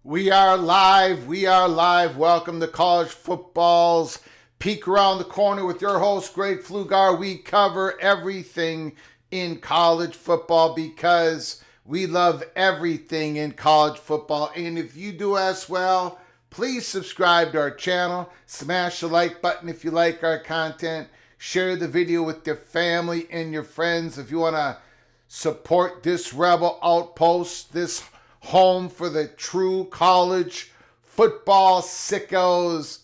We are live. We are live. Welcome to College Football's Peek Around the Corner with your host, Greg Pflugar. We cover everything in college football because we love everything in college football. And if you do as well, please subscribe to our channel. Smash the like button if you like our content. Share the video with your family and your friends if you want to support this rebel outpost, this home for the true college football sickos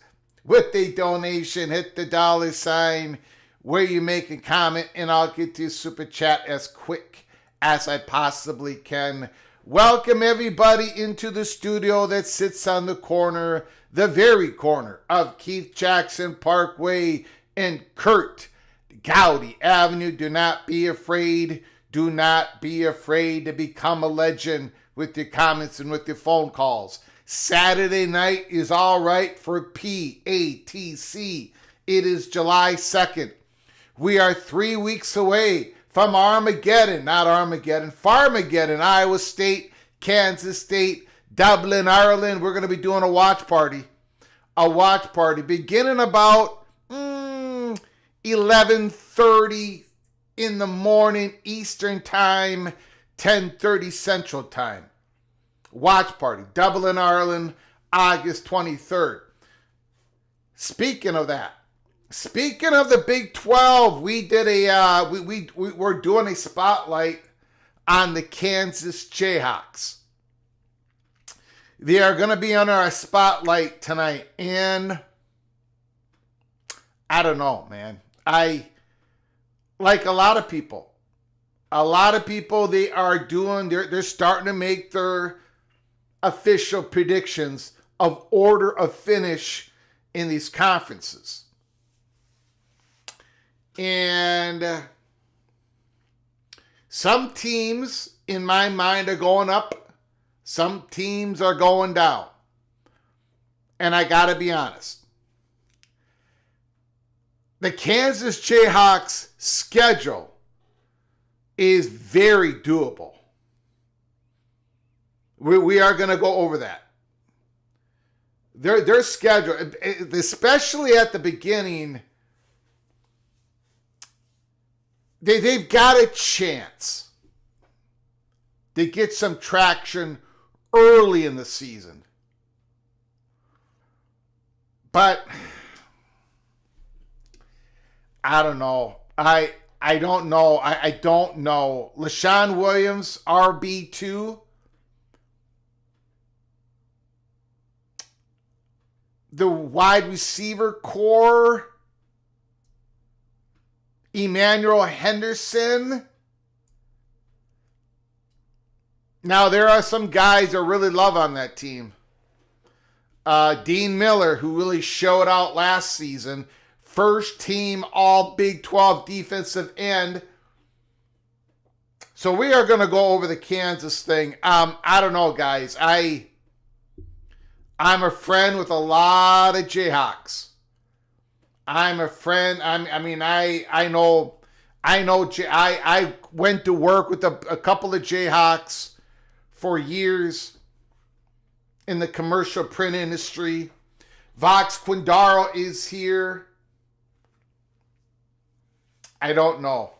with a donation. Hit the dollar sign where you make a comment and I'll get to super chat as quick as I possibly can. Welcome everybody into the studio that sits on the corner, the very corner of Keith Jackson Parkway and Kurt Gowdy Avenue. Do not be afraid. Do not be afraid to become a legend with your comments and with your phone calls. Saturday night is all right for PATC. It is July 2nd. We are 3 weeks away from Farmageddon, Iowa State, Kansas State, Dublin, Ireland. We're going to be doing a watch party beginning about 11:30 in the morning Eastern Time, 10:30 Central Time. Watch party, Dublin, Ireland, August 23rd. Speaking of that, speaking of the Big 12, we did we're doing a spotlight on the Kansas Jayhawks. They are going to be under our spotlight tonight, and I don't know, man. Like a lot of people, they're starting to make their official predictions of order of finish in these conferences. And some teams, in my mind, are going up. Some teams are going down. And I got to be honest. The Kansas Jayhawks schedule is very doable. We are going to go over that. Their schedule, especially at the beginning, they've got a chance to get some traction early in the season. But I don't know. I don't know. I don't know. LaShawn Williams, RB2. The wide receiver core, Emmanuel Henderson. Now, there are some guys I really love on that team. Dean Miller, who really showed out last season. First team all Big 12 defensive end. So we are going to go over the Kansas thing. I don't know, guys. I'm a friend with a lot of Jayhawks. I'm a friend. I went to work with a couple of Jayhawks for years in the commercial print industry. Vox Quindaro is here. I don't know.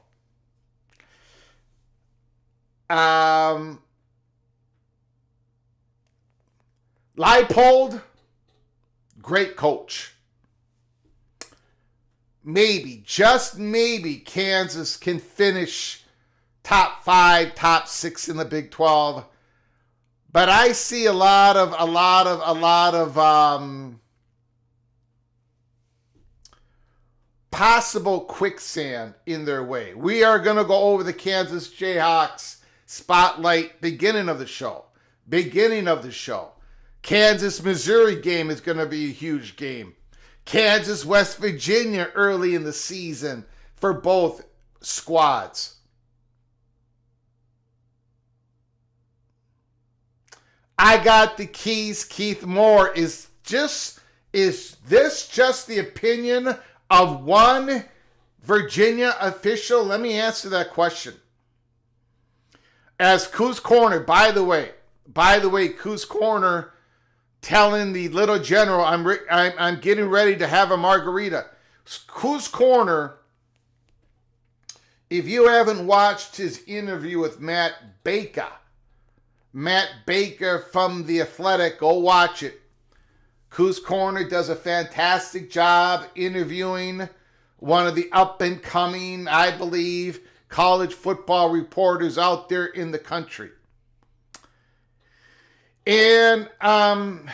Leipold, great coach. Maybe, just maybe, Kansas can finish top 5, top 6 in the Big 12. But I see a lot of possible quicksand in their way. We are going to go over the Kansas Jayhawks spotlight beginning of the show. Kansas-Missouri game is going to be a huge game. Kansas-West Virginia early in the season for both squads. I got the keys. Keith Moore. Is this just the opinion of one Virginia official? Let me answer that question. As Coos Corner, by the way, Coos Corner telling the little general, I'm getting ready to have a margarita. Coos Corner, if you haven't watched his interview with Matt Baker from The Athletic, go watch it. Coos Corner does a fantastic job interviewing one of the up-and-coming, I believe, college football reporters out there in the country. And while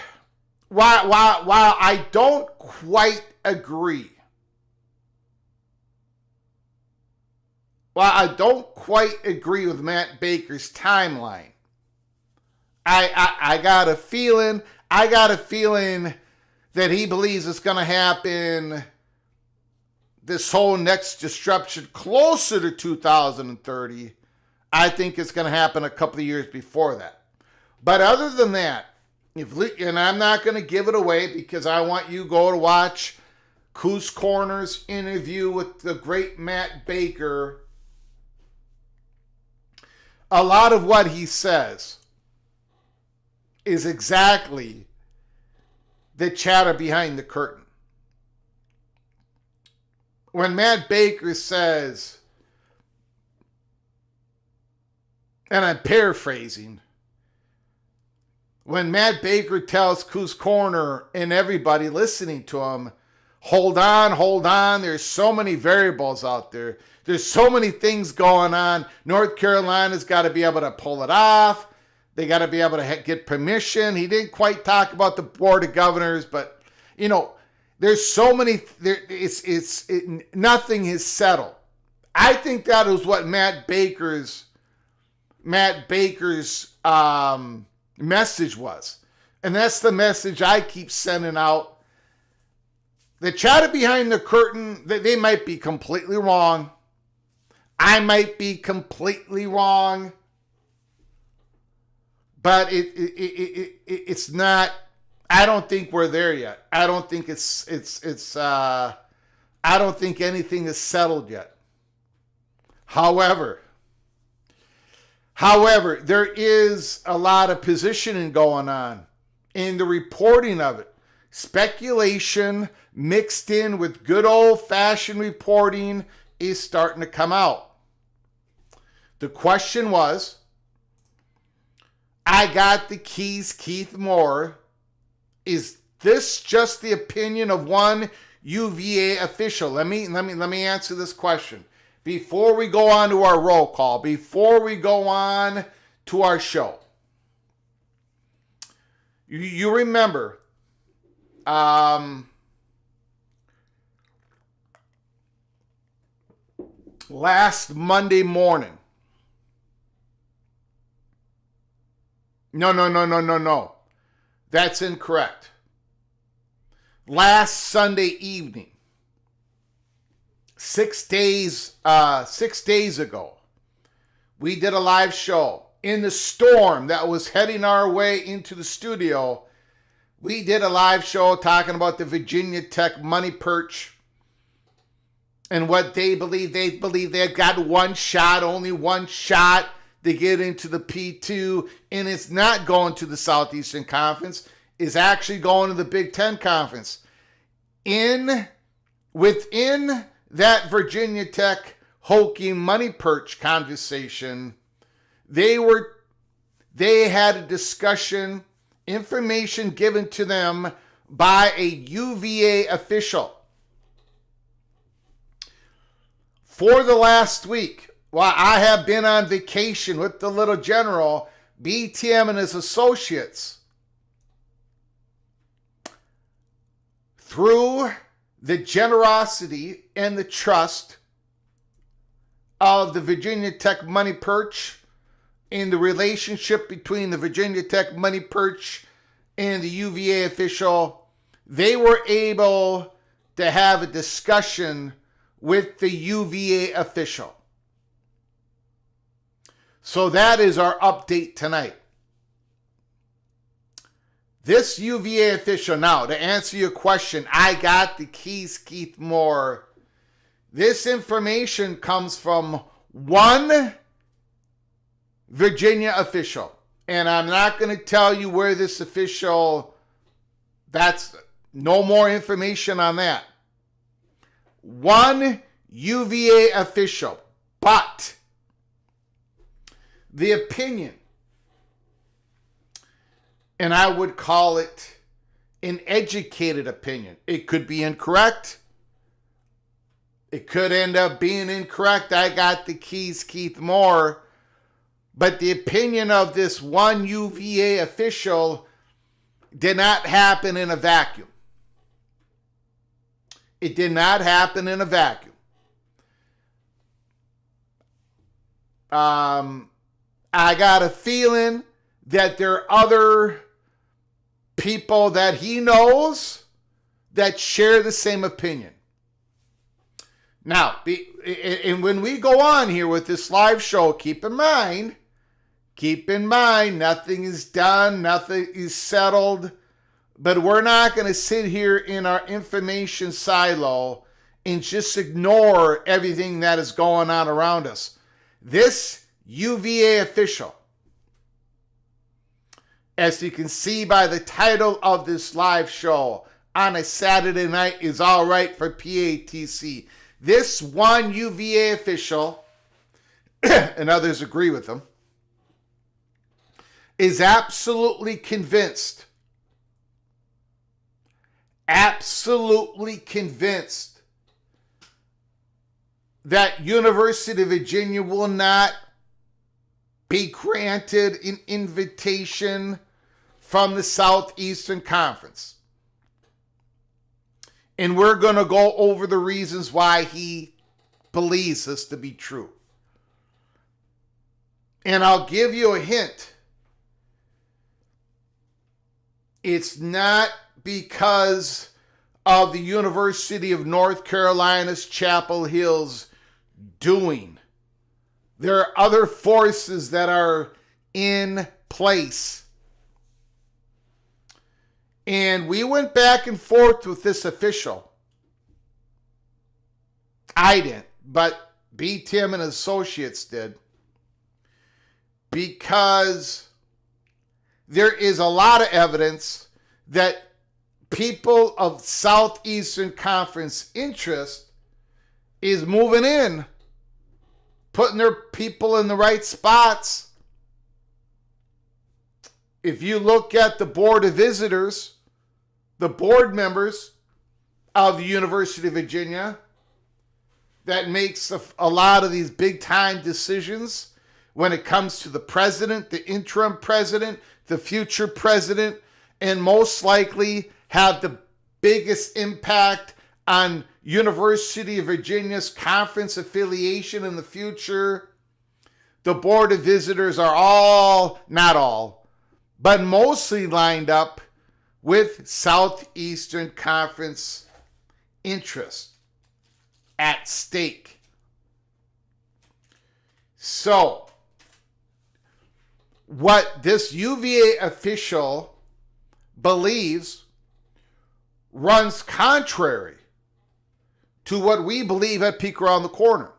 I don't quite agree, with Matt Baker's timeline, I got a feeling that he believes it's going to happen, this whole next disruption, closer to 2030. I think it's going to happen a couple of years before that. But other than that, and I'm not going to give it away because I want you to go to watch Coos Corner's interview with the great Matt Baker. A lot of what he says is exactly the chatter behind the curtain. When Matt Baker says, and I'm paraphrasing, when Matt Baker tells Coos Corner and everybody listening to him, hold on, there's so many variables out there. There's so many things going on. North Carolina's got to be able to pull it off. They got to be able to get permission. He didn't quite talk about the Board of Governors, but, there's so many, nothing is settled. I think that is what Matt Baker's message was. And that's the message I keep sending out the chatter behind the curtain, they might be completely wrong. I might be completely wrong. But it's not. I don't think we're there yet. I don't think I don't think anything is settled yet. However, there is a lot of positioning going on in the reporting of it. Speculation mixed in with good old-fashioned reporting is starting to come out. The question was, I got the keys, Keith Moore. Is this just the opinion of one UVA official? Let me answer this question before we go on to our roll call, before we go on to our show. You remember, last Monday morning. No. That's incorrect. Last Sunday evening, 6 days ago, we did a live show. In the storm that was heading our way into the studio, we did a live show talking about the Virginia Tech money perch and what they believe. They believe they've got only one shot to get into the P2, and it's not going to the Southeastern Conference. It's actually going to the Big Ten Conference. Within that Virginia Tech Hokie money perch conversation, they had a discussion, information given to them by a UVA official. For the last week, while I have been on vacation with the little general, BTM and his associates, through the generosity and the trust of the Virginia Tech money perch and the relationship between the Virginia Tech money perch and the UVA official, they were able to have a discussion with the UVA official. So that is our update tonight. This UVA official, now to answer your question, I got the keys, Keith Moore. This information comes from one Virginia official. And I'm not going to tell you where this official, that's no more information on that. One UVA official, but the opinion, and I would call it an educated opinion. It could be incorrect. It could end up being incorrect. I got the keys, Keith Moore. But the opinion of this one UVA official did not happen in a vacuum. It did not happen in a vacuum. I got a feeling that there are other people that he knows that share the same opinion. Now, and when we go on here with this live show, keep in mind, nothing is done, nothing is settled, but we're not going to sit here in our information silo and just ignore everything that is going on around us. This UVA official, as you can see by the title of this live show, on a Saturday night is all right for PATC. This one UVA official, and others agree with him, is absolutely convinced that University of Virginia will not be granted an invitation from the Southeastern Conference. And we're going to go over the reasons why he believes this to be true. And I'll give you a hint. It's not because of the University of North Carolina's Chapel Hill's doing. There are other forces that are in place. And we went back and forth with this official. I didn't, but B. Tim and Associates did. Because there is a lot of evidence that people of Southeastern Conference interest is moving in, putting their people in the right spots. If you look at the Board of Visitors, the board members of the University of Virginia that makes a lot of these big-time decisions when it comes to the president, the interim president, the future president, and most likely have the biggest impact on University of Virginia's conference affiliation in the future. The Board of Visitors are all, not all, but mostly lined up with Southeastern Conference interest at stake. So, what this UVA official believes runs contrary to what we believe at Peek Around the Corner.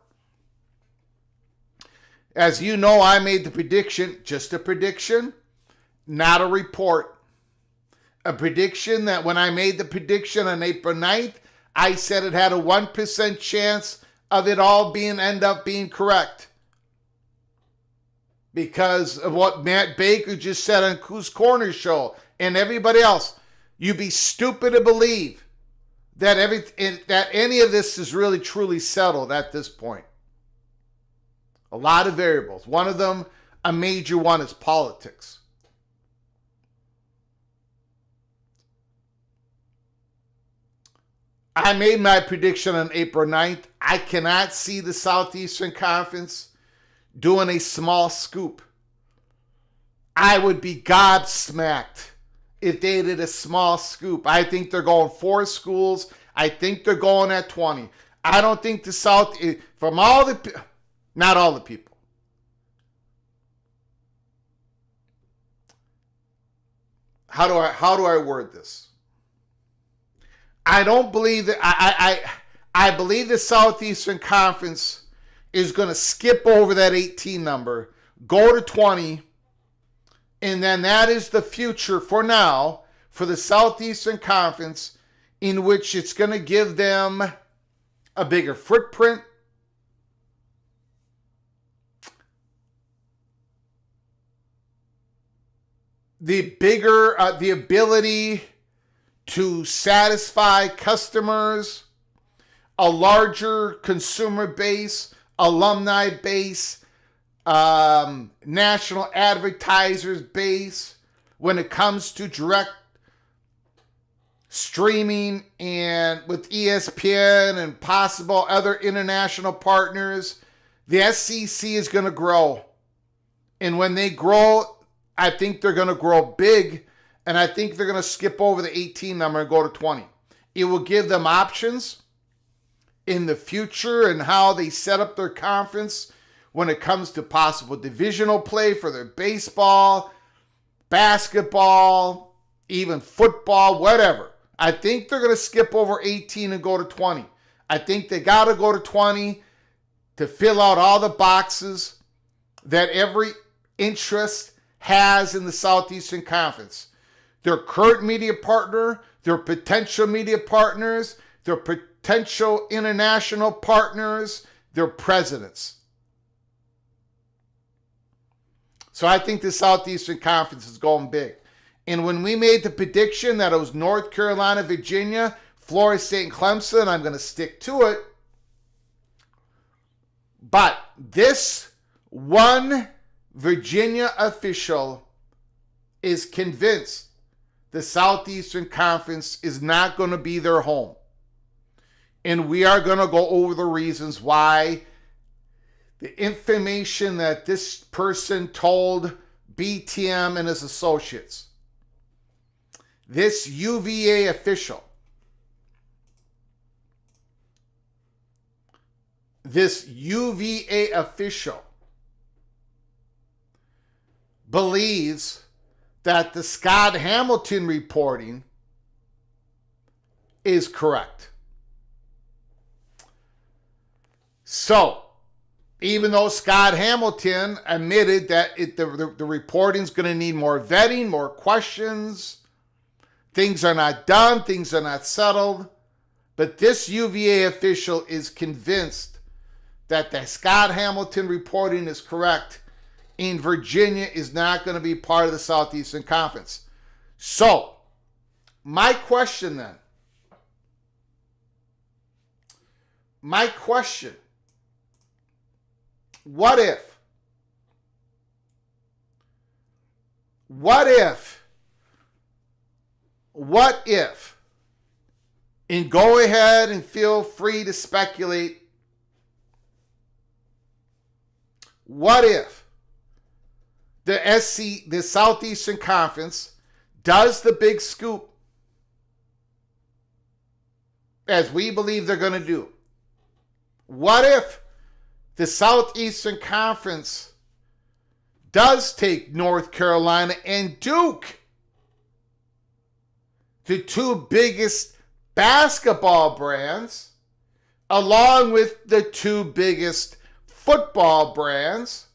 As you know, I made the prediction, just a prediction, not a report. A prediction that when I made the prediction on April 9th, I said it had a 1% chance of it all end up being correct. Because of what Matt Baker just said on Coos Corner Show and everybody else. You'd be stupid to believe that any of this is really truly settled at this point. A lot of variables. One of them, a major one, is politics. I made my prediction on April 9th. I cannot see the Southeastern Conference doing a small scoop. I would be gobsmacked if they did a small scoop. I think they're going 4 schools. I think they're going at 20. I don't think the South, from all the, not all the people. How do I word this? I don't believe that, I believe the Southeastern Conference is going to skip over that 18 number, go to 20, and then that is the future for now for the Southeastern Conference, in which it's going to give them a bigger footprint, the ability to satisfy customers, a larger consumer base, alumni base, national advertisers base when it comes to direct streaming and with ESPN and possible other international partners. The SEC is going to grow. And when they grow, I think they're going to grow big. And I think they're going to skip over the 18 number and go to 20. It will give them options in the future and how they set up their conference when it comes to possible divisional play for their baseball, basketball, even football, whatever. I think they're going to skip over 18 and go to 20. I think they got to go to 20 to fill out all the boxes that every interest has in the Southeastern Conference. Their current media partner, their potential media partners, their potential international partners, their presidents. So I think the Southeastern Conference is going big. And when we made the prediction that it was North Carolina, Virginia, Florida State, and Clemson, I'm going to stick to it. But this one Virginia official is convinced the Southeastern Conference is not going to be their home. And we are going to go over the reasons why. The information that this person told BTM and his associates. This UVA official this UVA official believes that the Scott Hamilton reporting is correct. So, even though Scott Hamilton admitted that the reporting's going to need more vetting, more questions, things are not done, things are not settled, but this UVA official is convinced that the Scott Hamilton reporting is correct, and Virginia is not going to be part of the Southeastern Conference. So, my question, what if, and go ahead and feel free to speculate, what if the Southeastern Conference does the big scoop, as we believe they're going to do? What if the Southeastern Conference does take North Carolina and Duke, the two biggest basketball brands, along with the two biggest football brands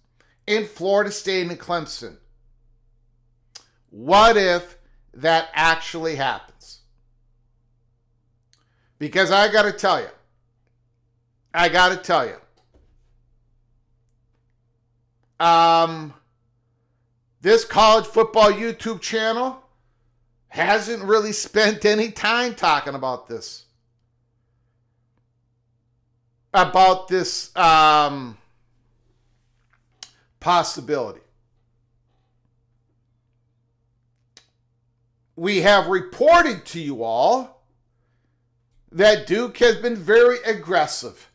in Florida State and Clemson? What if that actually happens? Because I got to tell you, this college football YouTube channel hasn't really spent any time talking about this. About this possibility. We have reported to you all that Duke has been very aggressive.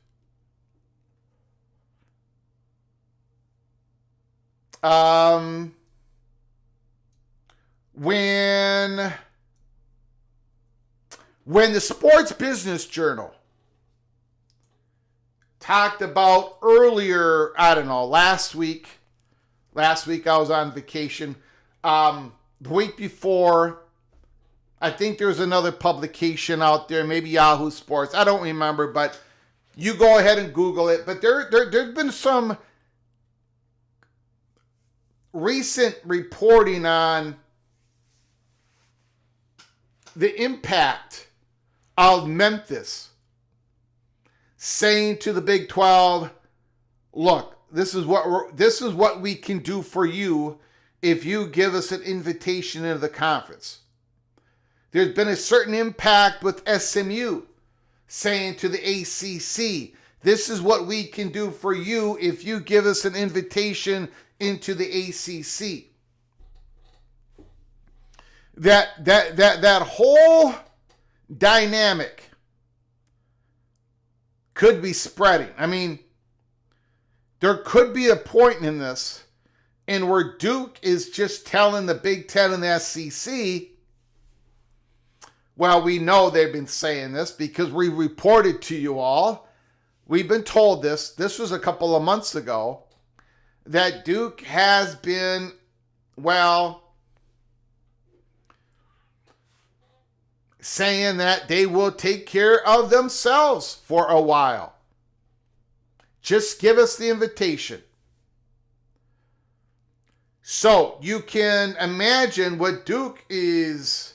When the Sports Business Journal talked about earlier, I don't know, last week I was on vacation. The week before, I think there was another publication out there, maybe Yahoo Sports, I don't remember, but you go ahead and Google it. But there's been some recent reporting on the impact of Memphis saying to the Big 12, look, this is what we can do for you if you give us an invitation into the conference. There's been a certain impact with SMU saying to the ACC, this is what we can do for you if you give us an invitation into the ACC. That whole dynamic could be spreading. I mean, there could be a point in this and where Duke is just telling the Big Ten and the SEC, well, we know they've been saying this because we reported to you all. We've been told this. This was a couple of months ago, that Duke has been, well, saying that they will take care of themselves for a while. Just give us the invitation. So you can imagine what Duke is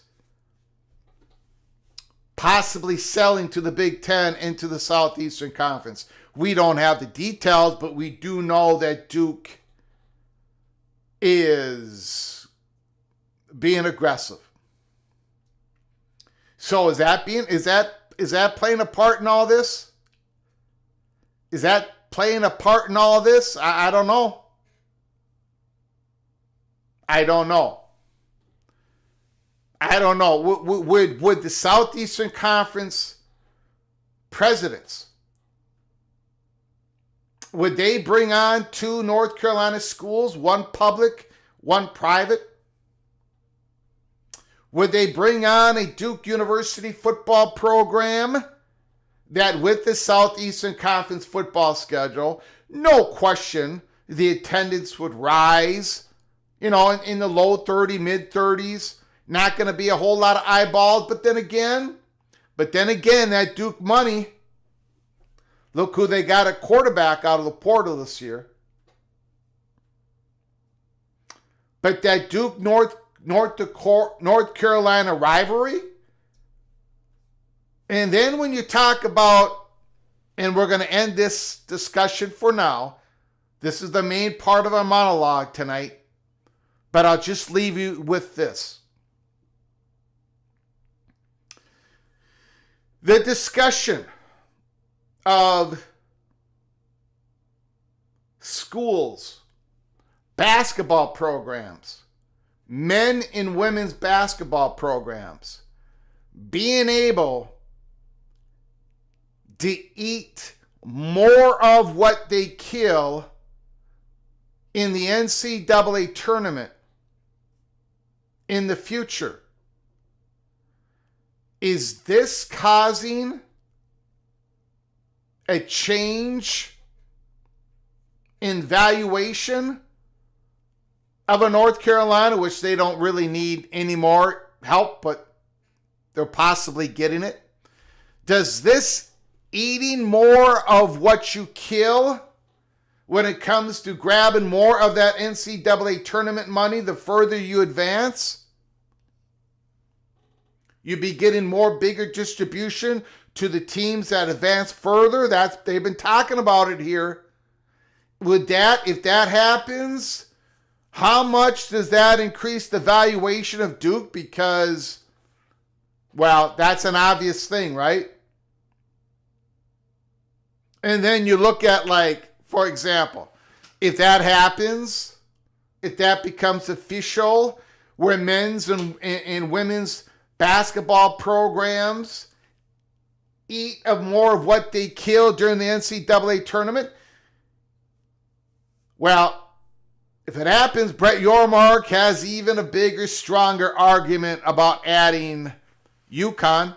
possibly selling to the Big Ten and to the Southeastern Conference. We don't have the details, but we do know that Duke is being aggressive. So is that playing a part in all this? Is that playing a part in all this? I don't know. I don't know. Would the Southeastern Conference presidents, would they bring on two North Carolina schools, one public, one private? Would they bring on a Duke University football program that with the Southeastern Conference football schedule, no question, the attendance would rise, in the low 30, mid 30s. Not going to be a whole lot of eyeballs, but then again, that Duke money, look who they got at quarterback out of the portal this year. But that Duke North Carolina rivalry, and then when you talk about, and we're going to end this discussion for now, this is the main part of our monologue tonight, but I'll just leave you with this. The discussion of schools, basketball programs, men and women's basketball programs, being able to eat more of what they kill in the NCAA tournament in the future. Is this causing a change in valuation of a North Carolina, which they don't really need any more help, but they're possibly getting it? Does this eating more of what you kill when it comes to grabbing more of that NCAA tournament money the further you advance? You'd be getting more bigger distribution to the teams that advance further. They've been talking about it here. If that happens, how much does that increase the valuation of Duke? Because, well, that's an obvious thing, right? And then you look at, for example, if that happens, if that becomes official, where men's and women's basketball programs eat of more of what they kill during the NCAA tournament, well, if it happens, Brett Yormark has even a bigger, stronger argument about adding UConn,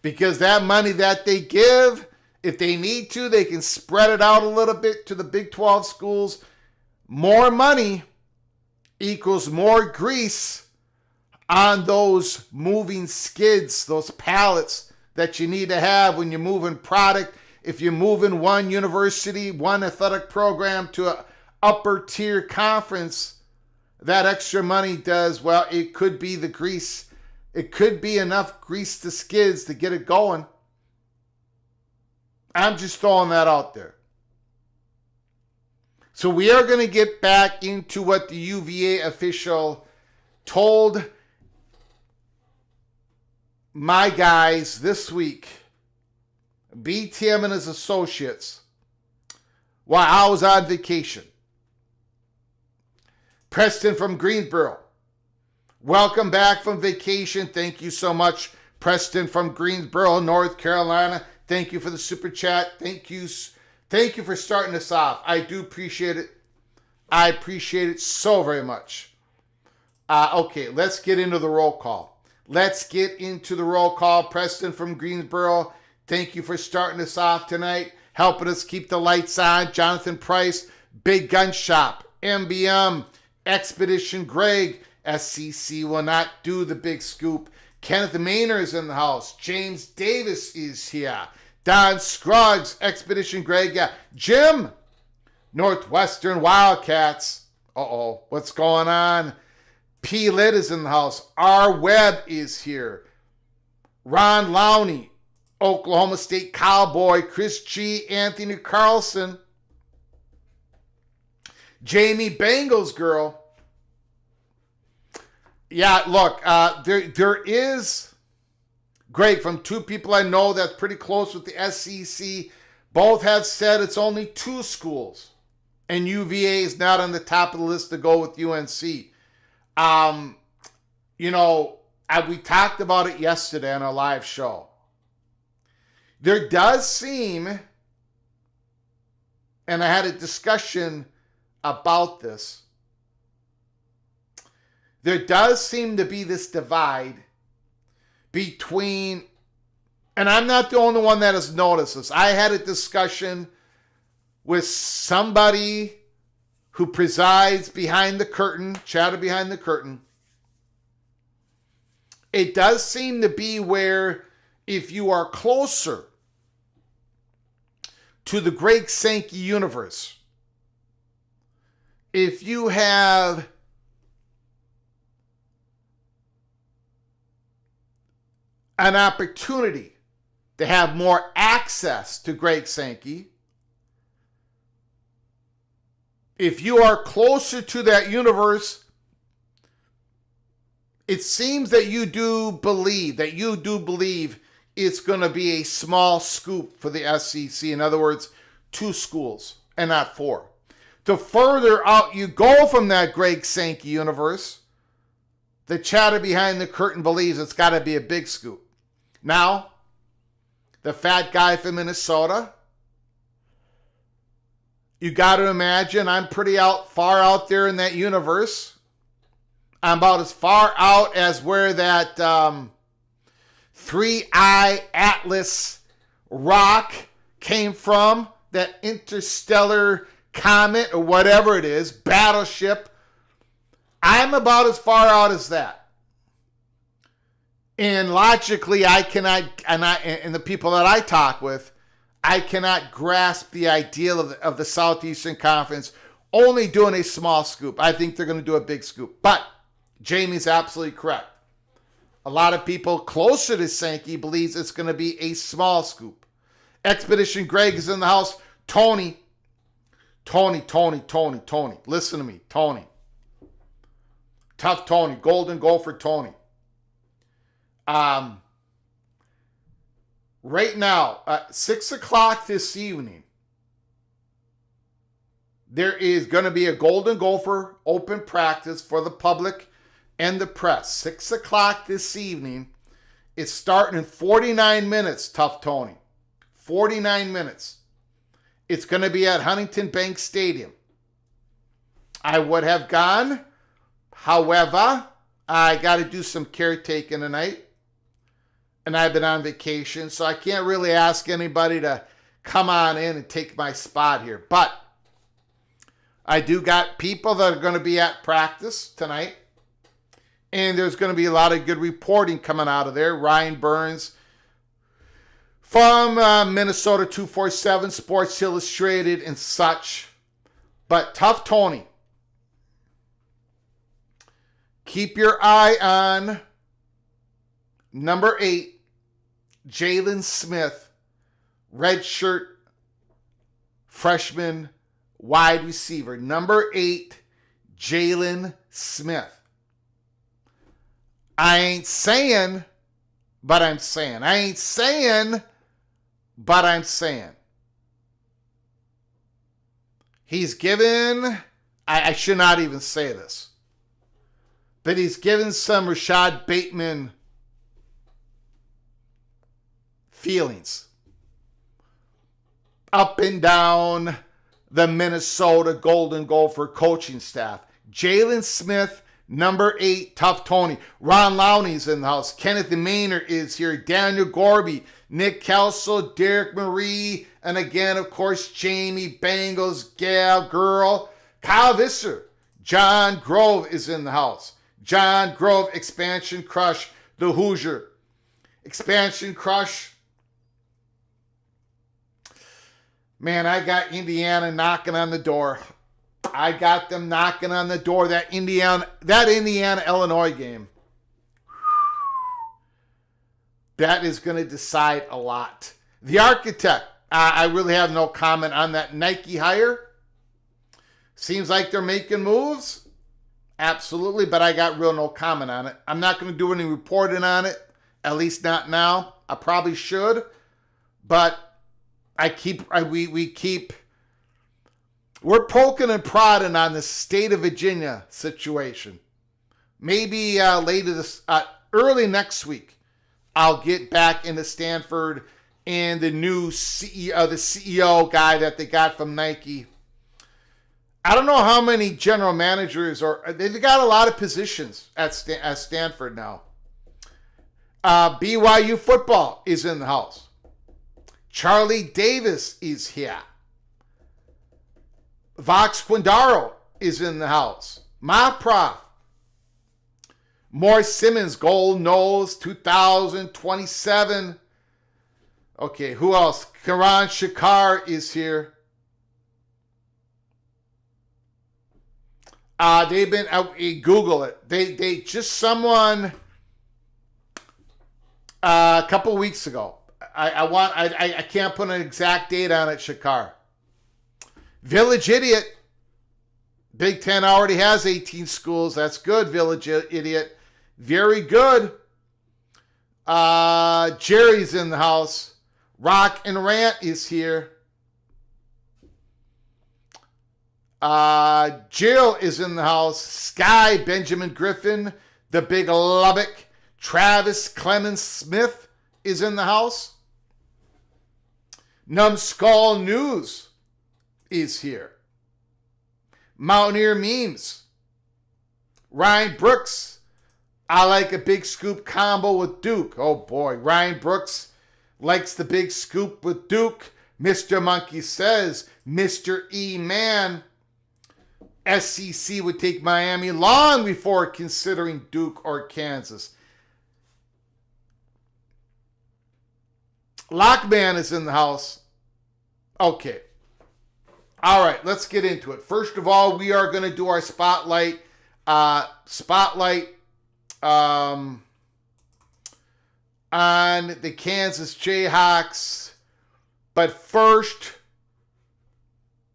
because that money that they give, if they need to, they can spread it out a little bit to the Big 12 schools. More money equals more grease on those moving skids, those pallets that you need to have when you're moving product. If you're moving one university, one athletic program to an upper tier conference, that extra money does, well, it could be the grease. It could be enough grease to skids to get it going. I'm just throwing that out there. So we are going to get back into what the UVA official told my guys this week, BTM and his associates, while I was on vacation. Preston from Greensboro, welcome back from vacation. Thank you so much, Preston from Greensboro, North Carolina. Thank you for the super chat. Thank you for starting us off. I do appreciate it. I appreciate it so very much. Okay, let's get into the roll call. Preston from Greensboro, thank you for starting us off tonight, helping us keep the lights on. Jonathan Price, Big Gun Shop, MBM, Expedition Greg, SCC will not do the big scoop. Kenneth Maynard is in the house. James Davis is here. Don Scruggs, Expedition Greg, yeah. Jim, Northwestern Wildcats. What's going on? P. Lit is in the house. R. Webb is here. Ron Lowney, Oklahoma State Cowboy. Chris G. Anthony Carlson. Jamie Bengals girl. Yeah, look, there is, Greg, from two people I know that's pretty close with the SEC, both have said it's only two schools, and UVA is not on the top of the list to go with UNC. We talked about it yesterday on our live show. There does seem, and I had a discussion about this, there does seem to be this divide between, And I'm not the only one that has noticed this. I had a discussion with somebody who presides behind the curtain, chatted behind the curtain. It does seem to be where if you are closer to the Greg Sankey universe, if you have an opportunity to have more access to Greg Sankey, if you are closer to that universe, it seems that you do believe it's going to be a small scoop for the SEC. In other words, 2 schools and not 4. The further out you go from that Greg Sankey universe, the chatter behind the curtain believes it's got to be a big scoop. Now, the fat guy from Minnesota, you got to imagine I'm pretty far out there in that universe. I'm about as far out as where that 3-eye Atlas rock came from, that interstellar comet or whatever it is, battleship. I'm about as far out as that. And logically, I cannot, and the people that I talk with, I cannot grasp the ideal of the Southeastern Conference only doing a small scoop. I think they're going to do a big scoop. But Jamie's absolutely correct. A lot of people closer to Sankey believes it's going to be a small scoop. Expedition Greg is in the house. Tony. Listen to me, Tony. Tough Tony. Golden Gopher Tony. Right now, at 6 o'clock this evening, there is going to be a Golden Gopher open practice for the public and the press. 6 o'clock this evening. It's starting in 49 minutes, Tough Tony. 49 minutes. It's going to be at Huntington Bank Stadium. I would have gone. However, I got to do some caretaking tonight. And I've been on vacation, so I can't really ask anybody to come on in and take my spot here. But I do got people that are going to be at practice tonight. And there's going to be a lot of good reporting coming out of there. Ryan Burns from Minnesota 247, Sports Illustrated and such. But Tough Tony, keep your eye on number 8, Jalon Smith, redshirt freshman wide receiver. Number 8, Jalon Smith. I ain't saying, but I'm saying. I ain't saying, but I'm saying. He's given, I should not even say this, but he's given some Rashad Bateman feelings up and down the Minnesota Golden Gopher coaching staff. Jalon Smith, number 8, Tough Tony. Ron Lowney's in the house. Kenneth Maynard is here. Daniel Gorby, Nick Kelso, Derek Marie, and again, of course, Jamie, Bengals, Gal, Girl, Kyle Visser. John Grove is in the house. John Grove, Expansion Crush, the Hoosier. Expansion Crush. Man, I got Indiana knocking on the door. I got them knocking on the door. That Indiana-Illinois game, that is going to decide a lot. The architect, I really have no comment on that Nike hire. Seems like they're making moves. Absolutely, but I got real no comment on it. I'm not going to do any reporting on it, at least not now. I probably should, but we're poking and prodding on the state of Virginia situation. Maybe early next week, I'll get back into Stanford and the new CEO, the CEO guy that they got from Nike. I don't know how many general managers, or they've got a lot of positions at Stanford now. BYU football is in the house. Charlie Davis is here. Vox Quindaro is in the house. My prof. Morris Simmons, Gold Nose 2027. Okay, who else? Karan Shakar is here. They've been Google it. They just someone a couple weeks ago. I can't put an exact date on it, Shakar. Village Idiot. Big Ten already has 18 schools. That's good, Village Idiot. Very good. Jerry's in the house. Rock and Rant is here. Jill is in the house. Sky, Benjamin Griffin, the Big Lubbock. Travis Clemens Smith is in the house. Numbskull News is here. Mountaineer Memes. Ryan Brooks. I like a big scoop combo with Duke. Oh boy, Ryan Brooks likes the big scoop with Duke. Mr. Monkey says, Mr. E-Man, SEC would take Miami long before considering Duke or Kansas. Lockman is in the house. Okay. All right, let's get into it. First of all, we are going to do our spotlight. On the Kansas Jayhawks. But first,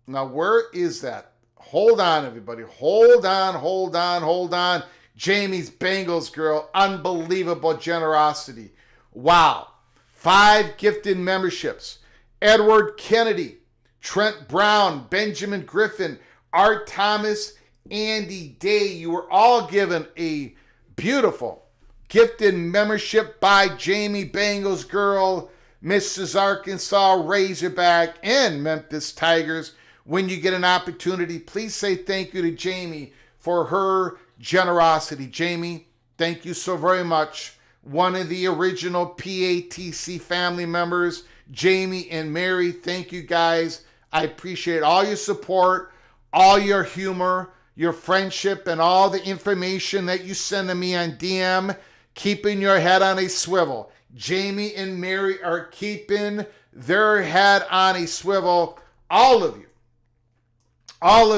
now where is that? Hold on, everybody. Hold on. Jamie's Bengals girl. Unbelievable generosity. Wow. 5 gifted memberships. Edward Kennedy, Trent Brown, Benjamin Griffin, Art Thomas, Andy Day. You were all given a beautiful gifted membership by Jamie Bengals girl, Mrs. Arkansas Razorback, and Memphis Tigers. When you get an opportunity, please say thank you to Jamie for her generosity. Jamie, thank you so very much. One of the original PATC family members, Jamie and Mary, thank you guys. I appreciate all your support, all your humor, your friendship, and all the information that you send to me on DM, keeping your head on a swivel. Jamie and Mary are keeping their head on a swivel. All of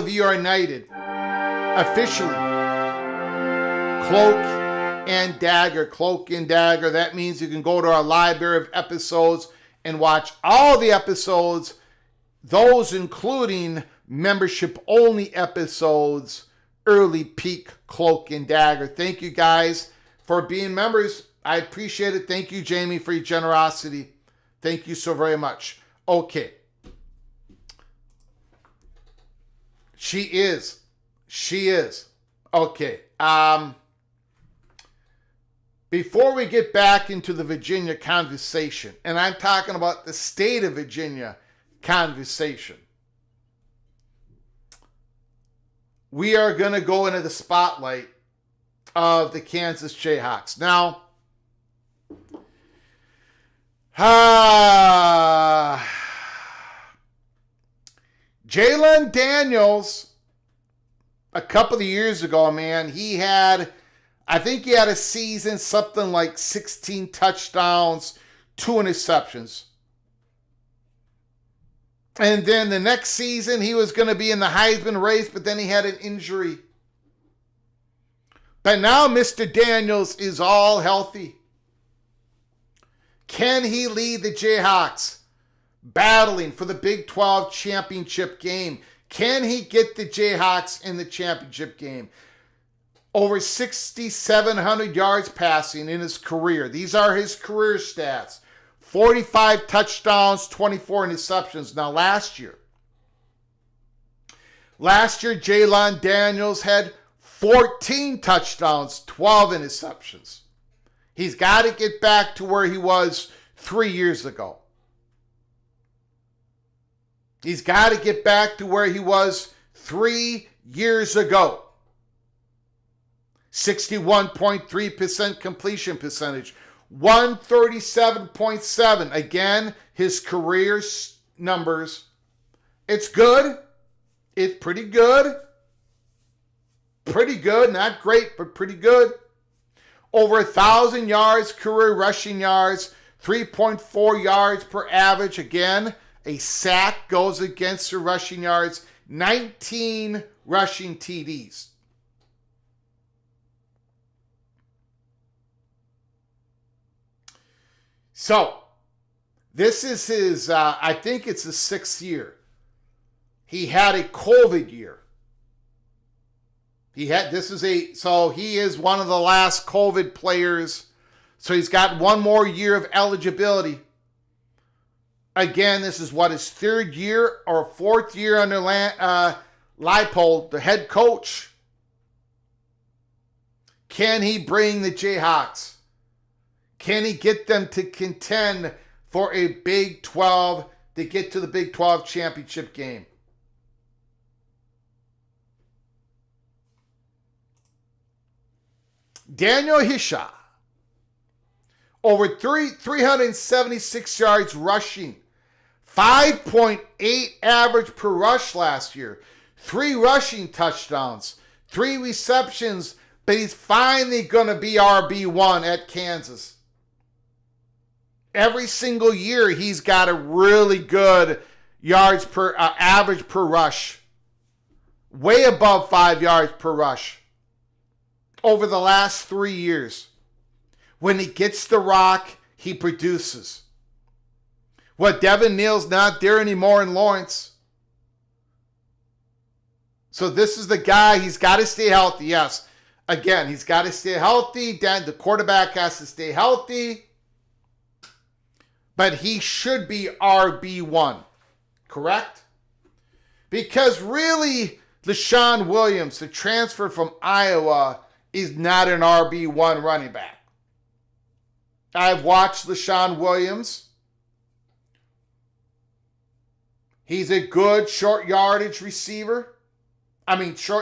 you are knighted officially. Cloak and Dagger. That means you can go to our library of episodes and watch all the episodes, those including membership-only episodes, early peak Cloak and Dagger. Thank you guys for being members. I appreciate it. Thank you, Jamie, for your generosity. Thank you so very much. Okay. She is. Okay. Before we get back into the Virginia conversation, and I'm talking about the state of Virginia conversation, we are going to go into the spotlight of the Kansas Jayhawks. Now, Jalon Daniels, a couple of years ago, man, I think he had a season, something like 16 touchdowns, 2 interceptions. And then the next season, he was going to be in the Heisman race, but then he had an injury. But now Mr. Daniels is all healthy. Can he lead the Jayhawks battling for the Big 12 championship game? Can he get the Jayhawks in the championship game? Over 6,700 yards passing in his career. These are his career stats. 45 touchdowns, 24 interceptions. Now last year, Jalon Daniels had 14 touchdowns, 12 interceptions. He's got to get back to where he was 3 years ago. He's got to get back to where he was 3 years ago. 61.3% completion percentage, 137.7. Again, his career numbers. It's good. It's pretty good. Pretty good. Not great, but pretty good. Over 1,000 yards, career rushing yards, 3.4 yards per average. Again, a sack goes against the rushing yards. 19 rushing TDs. So, this is his, I think it's his 6th year. He had a COVID year. He is one of the last COVID players. So he's got one more year of eligibility. Again, this is what, his 3rd year or 4th year under Leipold, the head coach. Can he bring the Jayhawks? Can he get them to contend for a Big 12, to get to the Big 12 championship game? Daniel Hisha, over 376 yards rushing, 5.8 average per rush last year, 3 rushing touchdowns, 3 receptions, but he's finally going to be RB1 at Kansas. Every single year, he's got a really good yards per average per rush, way above 5 yards per rush over the last 3 years. When he gets the rock, he produces. What, Devin Neal's not there anymore in Lawrence. So this is the guy, he's got to stay healthy, yes. Again, he's got to stay healthy. Then the quarterback has to stay healthy. But he should be RB1, correct? Because really, LaShawn Williams, the transfer from Iowa, is not an RB1 running back. I've watched LaShawn Williams. He's a good short yardage short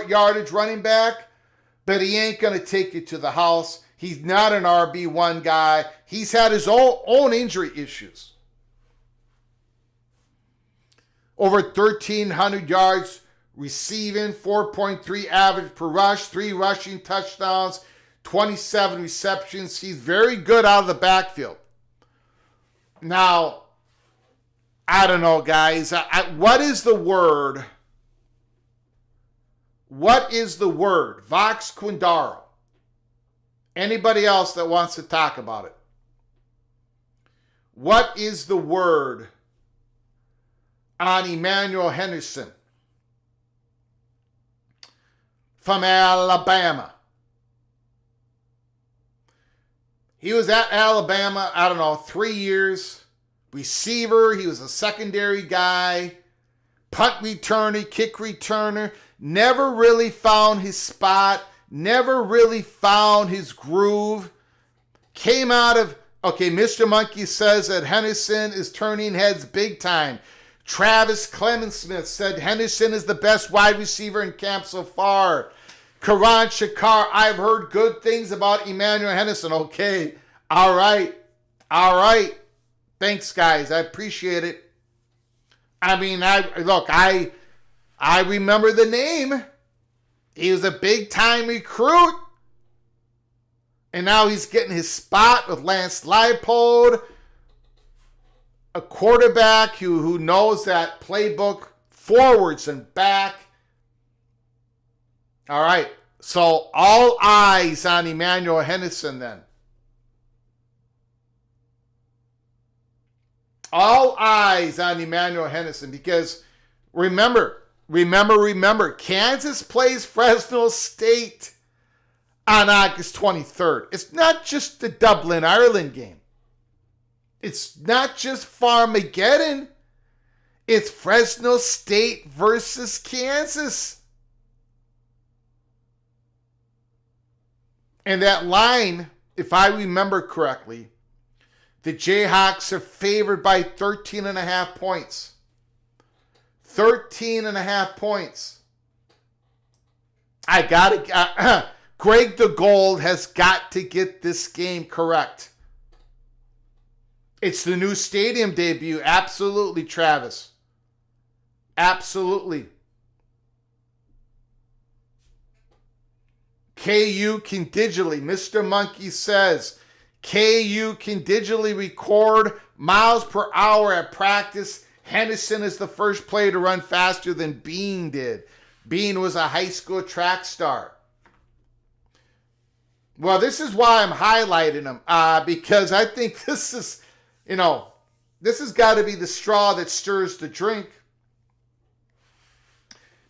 yardage running back, but he ain't going to take you to the house. He's not an RB1 guy. He's had his own injury issues. Over 1,300 yards receiving, 4.3 average per rush, 3 rushing touchdowns, 27 receptions. He's very good out of the backfield. Now, I don't know, guys. What is the word? What is the word? Vox Quindaro. Anybody else that wants to talk about it? What is the word on Emmanuel Henderson from Alabama? He was at Alabama, 3 years. Receiver, he was a secondary guy. Punt returner, kick returner. Never really found his spot. Never really found his groove. Came out of, Mr. Monkey says that Henderson is turning heads big time. Travis Clemens-Smith said Henderson is the best wide receiver in camp so far. Karan Shakar, I've heard good things about Emmanuel Henderson. Okay, all right. Thanks, guys. I appreciate it. I remember the name. He was a big-time recruit. And now he's getting his spot with Lance Leipold, a quarterback who knows that playbook forwards and back. All right, so all eyes on Emmanuel Henderson then. All eyes on Emmanuel Henderson because remember, Kansas plays Fresno State on August 23rd. It's not just the Dublin, Ireland game. It's not just Farmageddon. It's Fresno State versus Kansas. And that line, if I remember correctly, the Jayhawks are favored by 13.5 points. 13.5 points. Greg the Gold has got to get this game correct. It's the new stadium debut. Absolutely, Travis. Absolutely. KU can digitally, Mr. Monkey says, KU can digitally record miles per hour at practice. Henderson is the first player to run faster than Bean did. Bean was a high school track star. Well, this is why I'm highlighting him, because I think this is, this has got to be the straw that stirs the drink.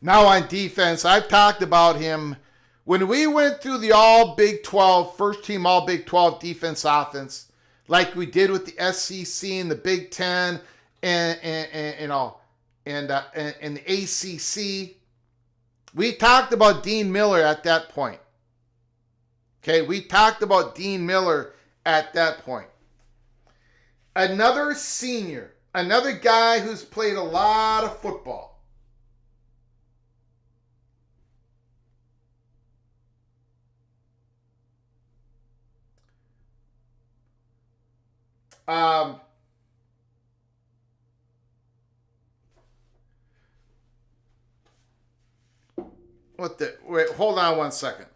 Now on defense, I've talked about him. When we went through the all Big 12, first team all Big 12 defense offense, like we did with the SEC and the Big 10 and the ACC, we talked about Dean Miller at that point. Okay, we talked about Dean Miller at that point. Another senior, another guy who's played a lot of football. Wait, hold on one second.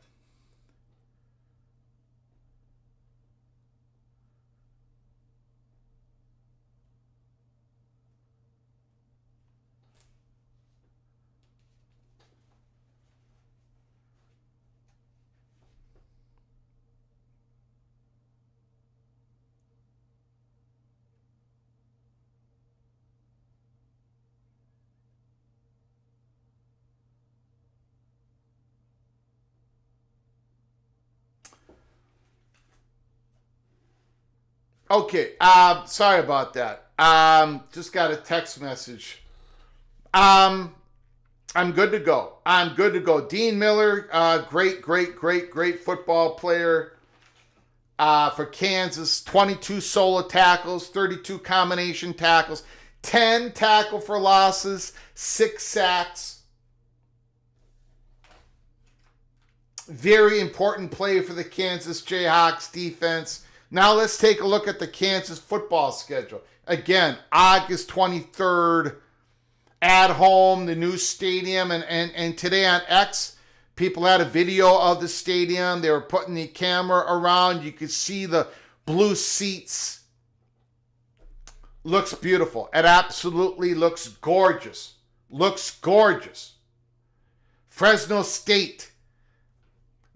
Okay, sorry about that. Just got a text message. I'm good to go. I'm good to go. Dean Miller, great football player for Kansas. 22 solo tackles, 32 combination tackles, 10 tackle for losses, 6 sacks. Very important play for the Kansas Jayhawks defense. Now let's take a look at the Kansas football schedule. Again, August 23rd, at home, the new stadium. And today on X, people had a video of the stadium. They were putting the camera around. You could see the blue seats. Looks beautiful. It absolutely looks gorgeous. Looks gorgeous. Fresno State,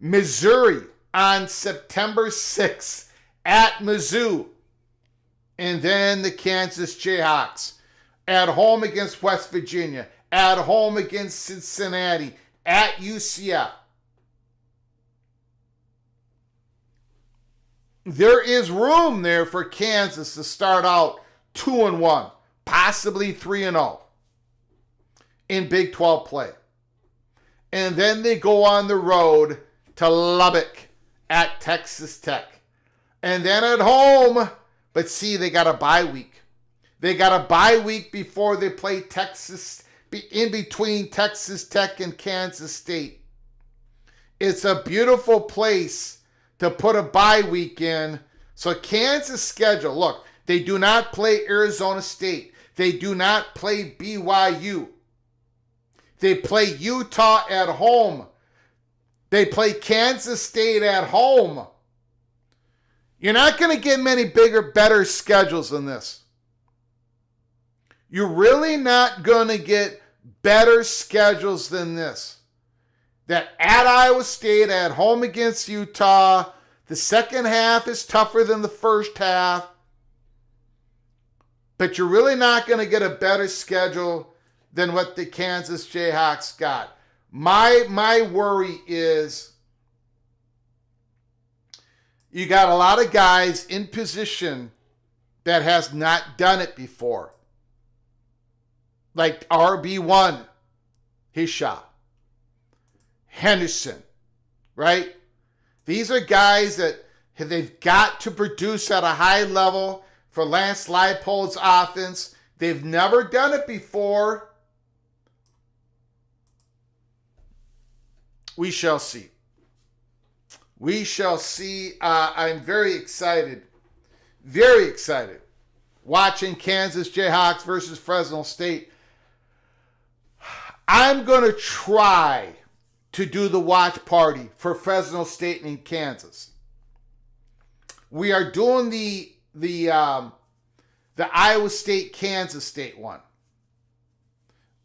Missouri on September 6th. At Mizzou, and then the Kansas Jayhawks, at home against West Virginia, at home against Cincinnati, at UCF. There is room there for Kansas to start out 2-1, possibly 3-0 in Big 12 play. And then they go on the road to Lubbock at Texas Tech. And then at home, but see, they got a bye week. They got a bye week before they play Texas, in between Texas Tech and Kansas State. It's a beautiful place to put a bye week in. So Kansas' schedule, look, they do not play Arizona State. They do not play BYU. They play Utah at home. They play Kansas State at home. You're not going to get many better schedules than this. You're really not going to get better schedules than this. That at Iowa State, at home against Utah, the second half is tougher than the first half. But you're really not going to get a better schedule than what the Kansas Jayhawks got. My worry is, you got a lot of guys in position that has not done it before. Like RB1, his shot. Henderson, right? These are guys that they've got to produce at a high level for Lance Leipold's offense. They've never done it before. We shall see. We shall see. I'm very excited. Very excited watching Kansas Jayhawks versus Fresno State. I'm going to try to do the watch party for Fresno State and Kansas. We are doing the Iowa State, Kansas State one.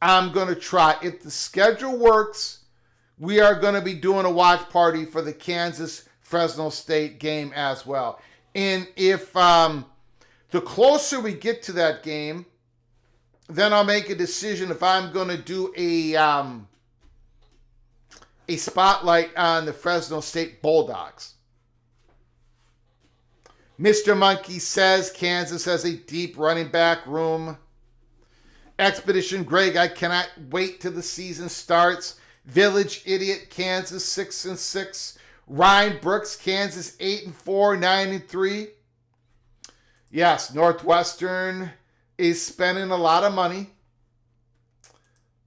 I'm going to try. If the schedule works, we are going to be doing a watch party for the Kansas Fresno State game as well. And if the closer we get to that game, then I'll make a decision if I'm going to do a spotlight on the Fresno State Bulldogs. Mr. Monkey says Kansas has a deep running back room. Expedition Greg, I cannot wait till the season starts. Village Idiot, Kansas 6-6. Ryan Brooks, Kansas 8-4, 9-3. Yes, Northwestern is spending a lot of money.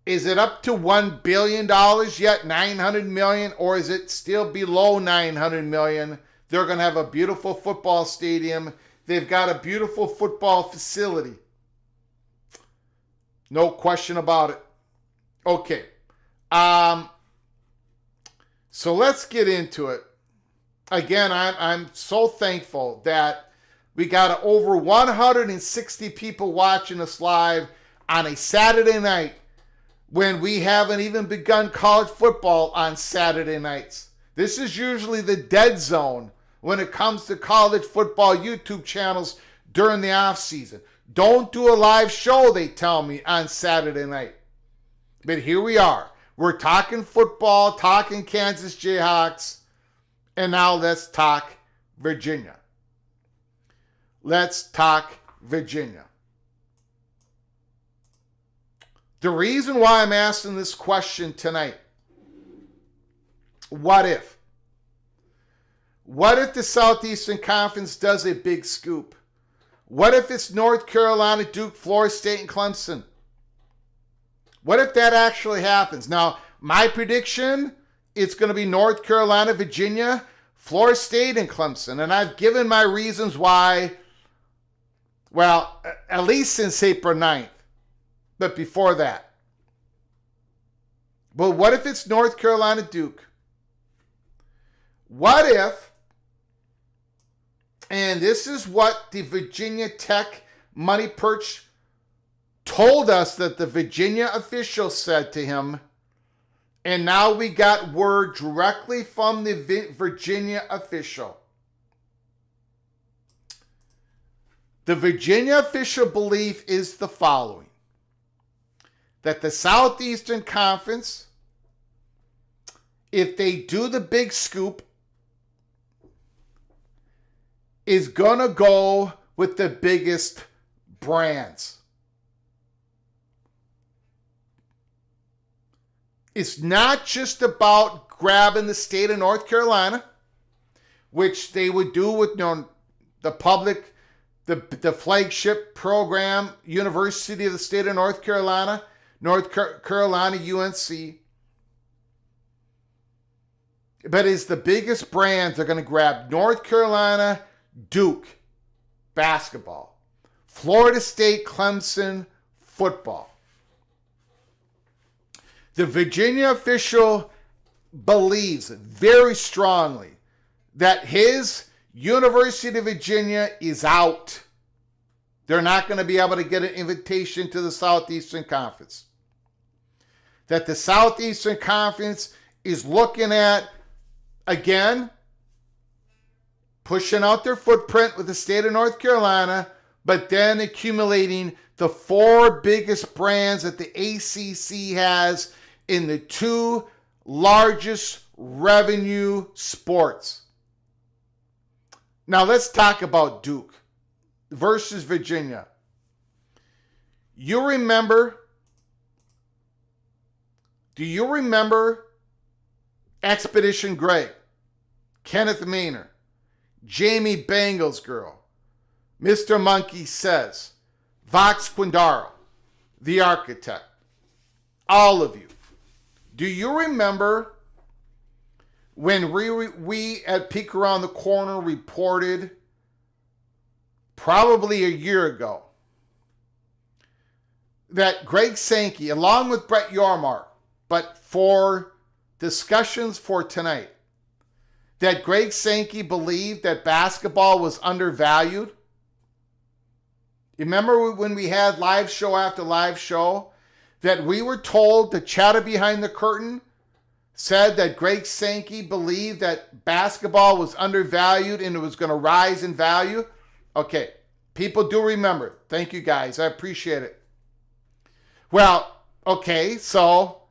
Is it up to $1 billion yet, $900 million, or is it still below $900 million? They're going to have a beautiful football stadium. They've got a beautiful football facility. No question about it. Okay. So let's get into it. Again, I'm so thankful that we got over 160 people watching us live on a Saturday night when we haven't even begun college football on Saturday nights. This is usually the dead zone when it comes to college football YouTube channels during the off season. Don't do a live show, they tell me, on Saturday night. But here we are. We're talking football, talking Kansas Jayhawks, and now let's talk Virginia. Let's talk Virginia. The reason why I'm asking this question tonight, what if? What if the Southeastern Conference does a big scoop? What if it's North Carolina, Duke, Florida State, and Clemson? What if that actually happens? Now, my prediction, it's going to be North Carolina, Virginia, Florida State, and Clemson. And I've given my reasons why, well, at least since April 9th. But before that. But what if it's North Carolina, Duke? What if, and this is what the Virginia Tech Money Perch told us that the Virginia official said to him, and now we got word directly from the Virginia official. The Virginia official belief is the following: that the Southeastern Conference, if they do the big scoop, is going to go with the biggest brands. It's not just about grabbing the state of North Carolina, which they would do with the public, the flagship program, University of the State of North Carolina, Carolina UNC. But it's the biggest brands are going to grab North Carolina, Duke, basketball, Florida State, Clemson, football. The Virginia official believes very strongly that his University of Virginia is out. They're not going to be able to get an invitation to the Southeastern Conference. That the Southeastern Conference is looking at, again, pushing out their footprint with the state of North Carolina, but then accumulating the four biggest brands that the ACC has in the two largest revenue sports. Now let's talk about Duke versus Virginia. Do you remember Expedition Greg, Kenneth Maynard, Jamie Bangles Girl, Mr. Monkey Says, Vox Quindaro, the architect, all of you? Do you remember when we at Peek Around the Corner reported probably a year ago, that Greg Sankey, along with Brett Yormark, but for discussions for tonight, that Greg Sankey believed that basketball was undervalued. You remember when we had live show after live show, that we were told the chatter behind the curtain said that Greg Sankey believed that basketball was undervalued and it was going to rise in value? Okay, people do remember. Thank you guys. I appreciate it. Well, okay, so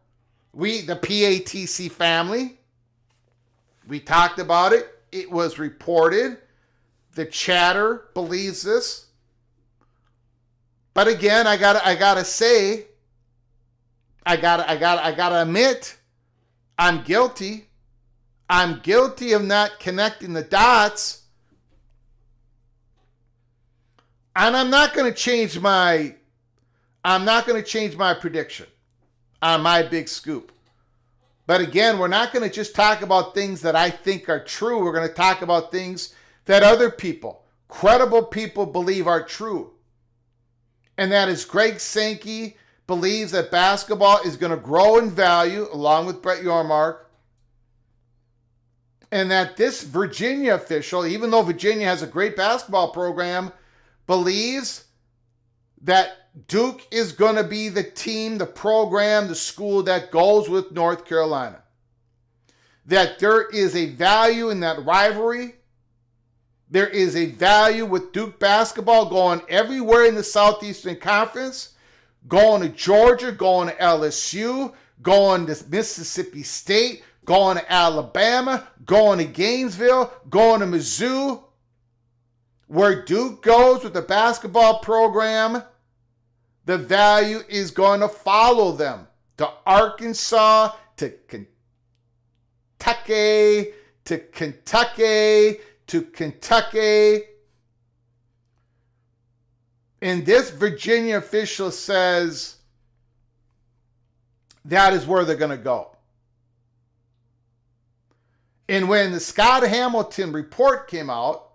we, the PATC family, we talked about it. It was reported. The chatter believes this. But again, I gotta say, I gotta admit, I'm guilty. I'm guilty of not connecting the dots. And I'm not going to change my prediction on my big scoop. But again, we're not going to just talk about things that I think are true. We're going to talk about things that other people, credible people, believe are true. And that is Greg Sankey believes that basketball is going to grow in value, along with Brett Yormark. And that this Virginia official, even though Virginia has a great basketball program, believes that Duke is going to be the team, the program, the school that goes with North Carolina. That there is a value in that rivalry. There is a value with Duke basketball going everywhere in the Southeastern Conference, going to Georgia, going to LSU, going to Mississippi State, going to Alabama, going to Gainesville, going to Mizzou. Where Duke goes with the basketball program, the value is going to follow them to Arkansas, to Kentucky, to Kentucky, to Kentucky. And this Virginia official says that is where they're going to go. And when the Scott Hamilton report came out,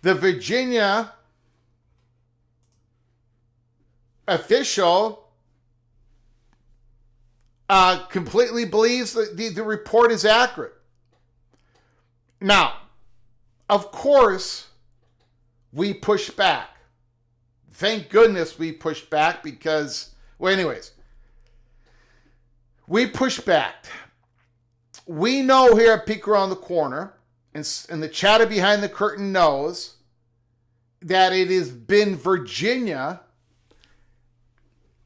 the Virginia official completely believes that the report is accurate. Now, of course, we push back. Thank goodness we pushed back because, well, anyways, we push back. We know here at Peek Around the Corner, and the chatter behind the curtain knows that it has been Virginia.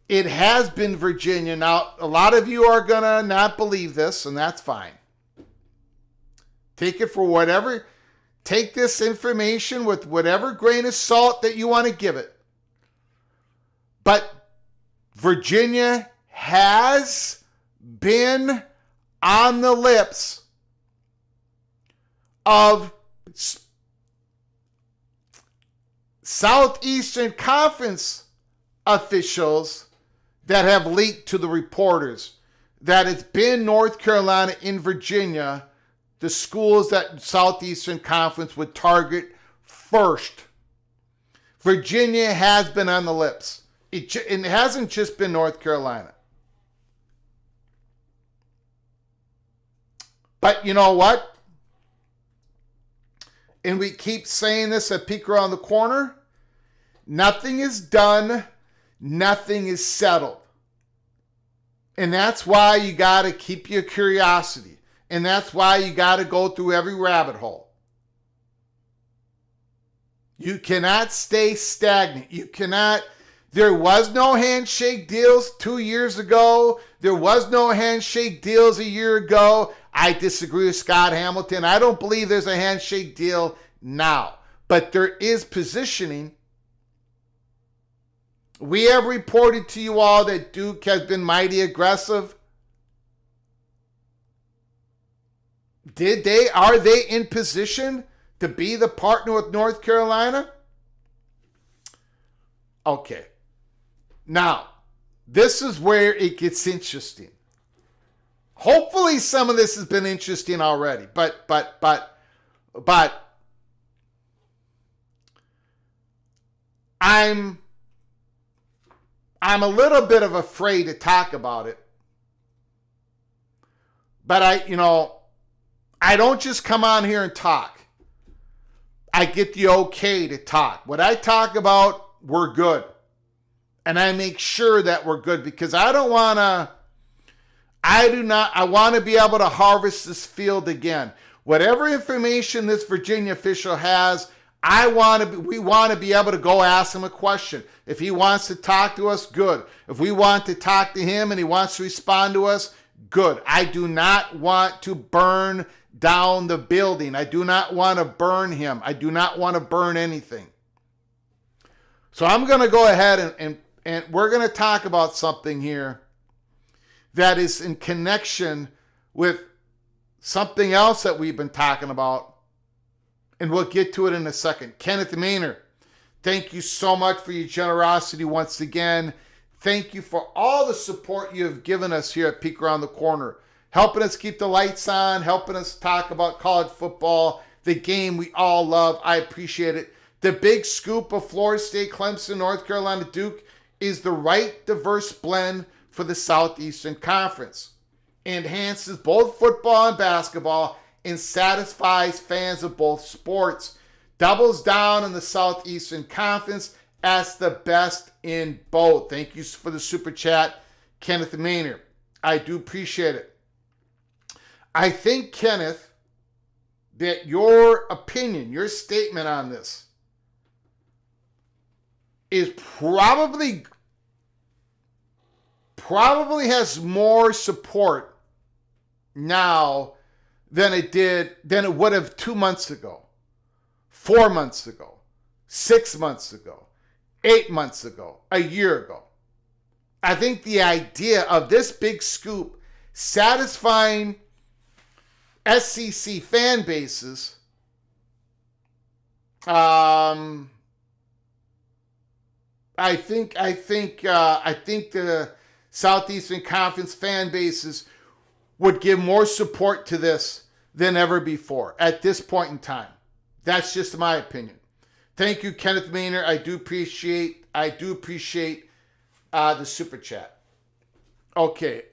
It has been Virginia. Now, a lot of you are going to not believe this, and that's fine. Take it for whatever. Take this information with whatever grain of salt that you want to give it. But Virginia has been on the lips of Southeastern Conference officials that have leaked to the reporters that it's been North Carolina and Virginia, the schools that Southeastern Conference would target first. Virginia has been on the lips. It hasn't just been North Carolina. But you know what? And we keep saying this at Peek Around the Corner. Nothing is done. Nothing is settled. And that's why you got to keep your curiosity. And that's why you got to go through every rabbit hole. You cannot stay stagnant. You cannot. There was no handshake deals 2 years ago. There was no handshake deals a year ago. I disagree with Scott Hamilton. I don't believe there's a handshake deal now. But there is positioning. We have reported to you all that Duke has been mighty aggressive. Are they in position to be the partner with North Carolina? Okay. Now, this is where it gets interesting. Hopefully some of this has been interesting already, but I'm a little bit of afraid to talk about it. But I don't just come on here and talk. I get the okay to talk. What I talk about, we're good. And I make sure that we're good because I want to be able to harvest this field again. Whatever information this Virginia official has, we want to be able to go ask him a question. If he wants to talk to us, good. If we want to talk to him and he wants to respond to us, good. I do not want to burn down the building. I do not want to burn him. I do not want to burn anything. So I'm going to go ahead and we're going to talk about something here that is in connection with something else that we've been talking about. And we'll get to it in a second. Kenneth Maynard, thank you so much for your generosity once again. Thank you for all the support you have given us here at Peek Around the Corner. Helping us keep the lights on, helping us talk about college football, the game we all love. I appreciate it. The big scoop of Florida State, Clemson, North Carolina, Duke is the right diverse blend for the Southeastern Conference. Enhances both football and basketball and satisfies fans of both sports. Doubles down in the Southeastern Conference as the best in both. Thank you for the super chat, Kenneth Maynard. I do appreciate it. I think, Kenneth, that your opinion, your statement on this is probably has more support now than it would have 2 months ago, 4 months ago, 6 months ago, 8 months ago, a year ago. I think the idea of this big scoop satisfying SEC fan bases, I think the Southeastern Conference fan bases would give more support to this than ever before at this point in time. That's just my opinion. Thank you, Kenneth Maynard. I do appreciate the super chat. Okay.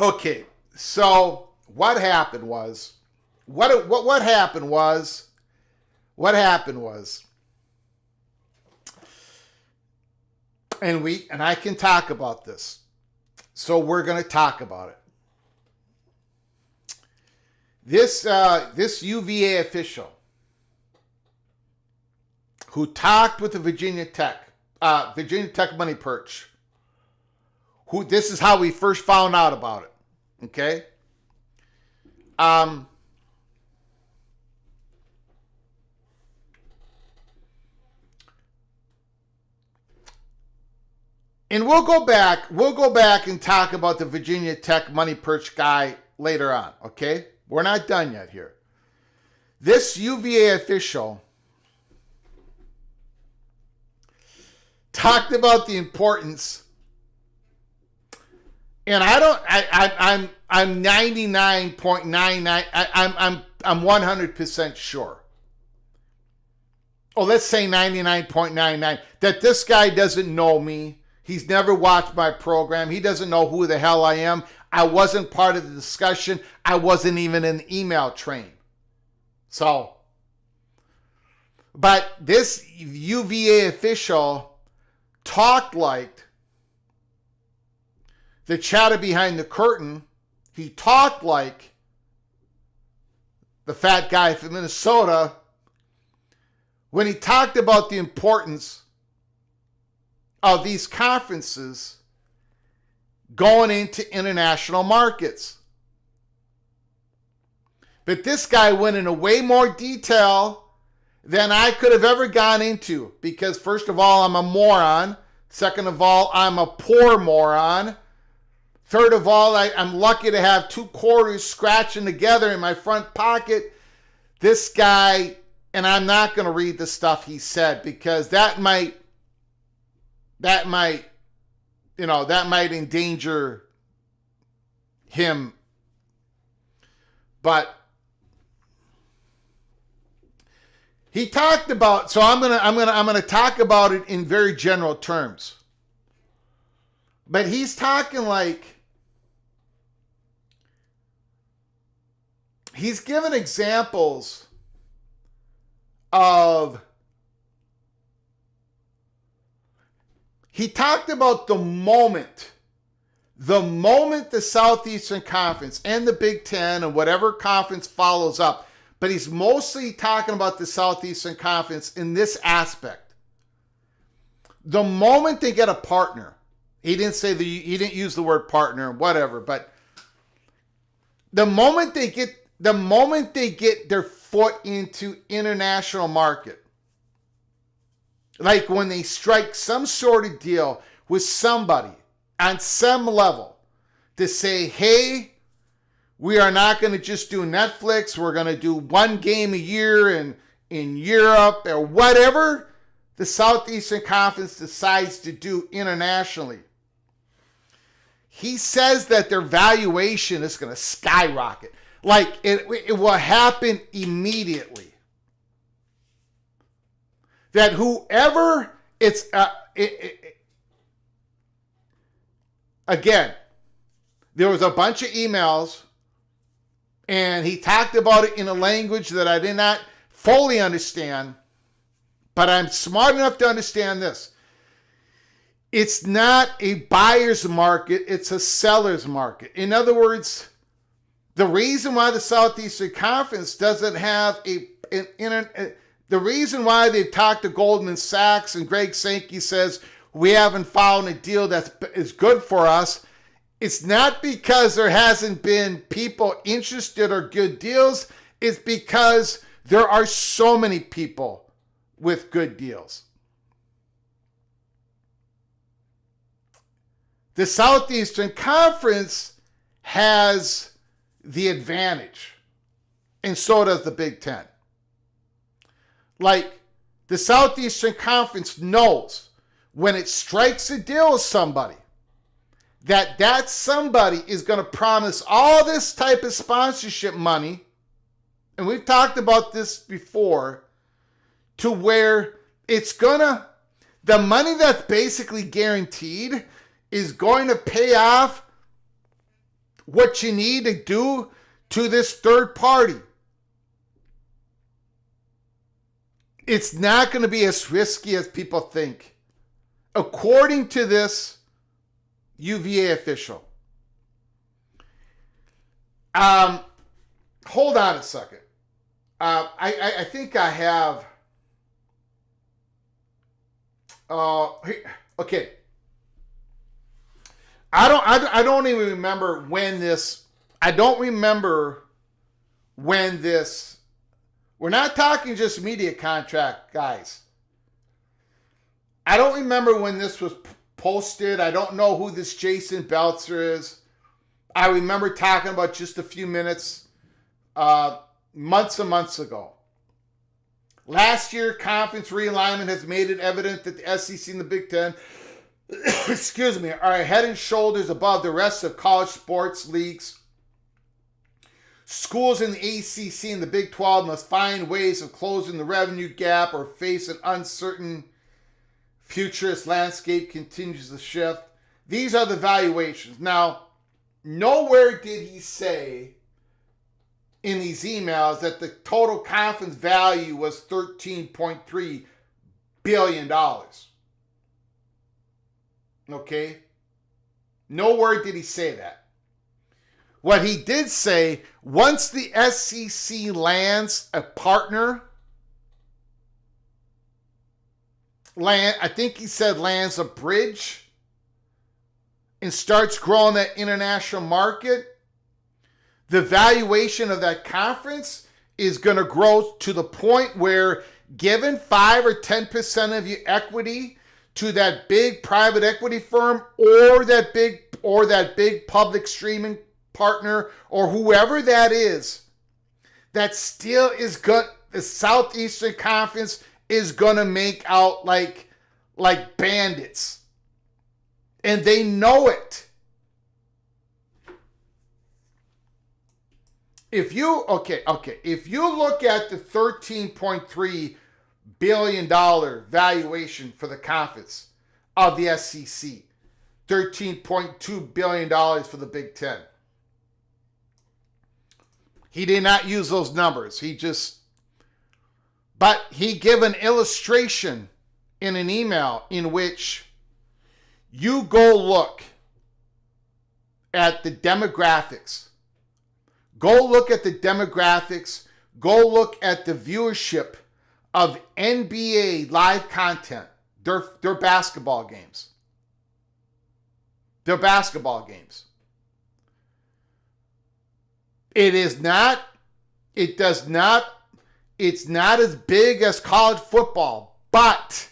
Okay. So what happened was, and I can talk about this. So we're going to talk about it. This UVA official who talked with the Virginia Tech money perch, this is how we first found out about it. Okay. And we'll go back and talk about the Virginia Tech money perch guy later on, okay? We're not done yet here. This UVA official talked about the importance, and I'm 99.99, I'm 100% sure. Oh, let's say 99.99 that this guy doesn't know me. He's never watched my program. He doesn't know who the hell I am. I wasn't part of the discussion. I wasn't even in the email train. So, but this UVA official talked like the chatter behind the curtain. He talked like the fat guy from Minnesota when he talked about the importance of these conferences going into international markets. But this guy went into way more detail than I could have ever gone into because, first of all, I'm a moron. Second of all, I'm a poor moron. Third of all, I'm lucky to have 2 quarters scratching together in my front pocket. This guy, and I'm not going to read the stuff he said because that might endanger him. But He talked about, so I'm gonna talk about it in very general terms. But he's talking like, he's given examples of, he talked about the moment the Southeastern Conference and the Big Ten and whatever conference follows up, but he's mostly talking about the Southeastern Conference in this aspect. The moment they get a partner, he didn't use the word partner, whatever, but the moment they get their foot into international market, like when they strike some sort of deal with somebody on some level to say, hey, we are not going to just do Netflix, we're going to do one game a year in Europe or whatever the Southeastern Conference decides to do internationally. He says that their valuation is going to skyrocket. Like it will happen immediately. That whoever it's again, there was a bunch of emails, and he talked about it in a language that I did not fully understand, but I'm smart enough to understand this. It's not a buyer's market, it's a seller's market. In other words, the reason why the Southeastern Conference doesn't have the reason why they've talked to Goldman Sachs and Greg Sankey says we haven't found a deal that is good for us, it's not because there hasn't been people interested or good deals. It's because there are so many people with good deals. The Southeastern Conference has the advantage, and so does the Big Ten. Like, the Southeastern Conference knows when it strikes a deal with somebody, that somebody is going to promise all this type of sponsorship money, and we've talked about this before, to where it's gonna, the money that's basically guaranteed is going to pay off what you need to do to this third party. It's not going to be as risky as people think, according to this UVA official. Hold on a second. I think I have. Okay. I don't even remember when this. I don't remember when this. We're not talking just media contract, guys. I don't remember when this was posted. I don't know who this Jason Belzer is. I remember talking about just a few minutes, months and months ago. Last year, conference realignment has made it evident that the SEC and the Big Ten, excuse me, are head and shoulders above the rest of college sports leagues. Schools in the ACC and the Big 12 must find ways of closing the revenue gap or face an uncertain future as landscape continues to shift. These are the valuations. Now, nowhere did he say in these emails that the total conference value was $13.3 billion. Okay? Nowhere did he say that. What he did say, once the SEC lands a partner, I think he said lands a bridge and starts growing that international market, the valuation of that conference is going to grow to the point where, given 5 or 10% of your equity to that big private equity firm or that big public streaming partner or whoever that is, that still is good. The Southeastern Conference is going to make out like bandits. And they know it. If you look at the $13.3 billion valuation for the conference of the SEC. $13.2 billion for the Big Ten. He did not use those numbers. But he gave an illustration in an email in which you go look at the demographics. Go look at the demographics. Go look at the viewership of NBA live content. Their basketball games. Their basketball games. It's not as big as college football, but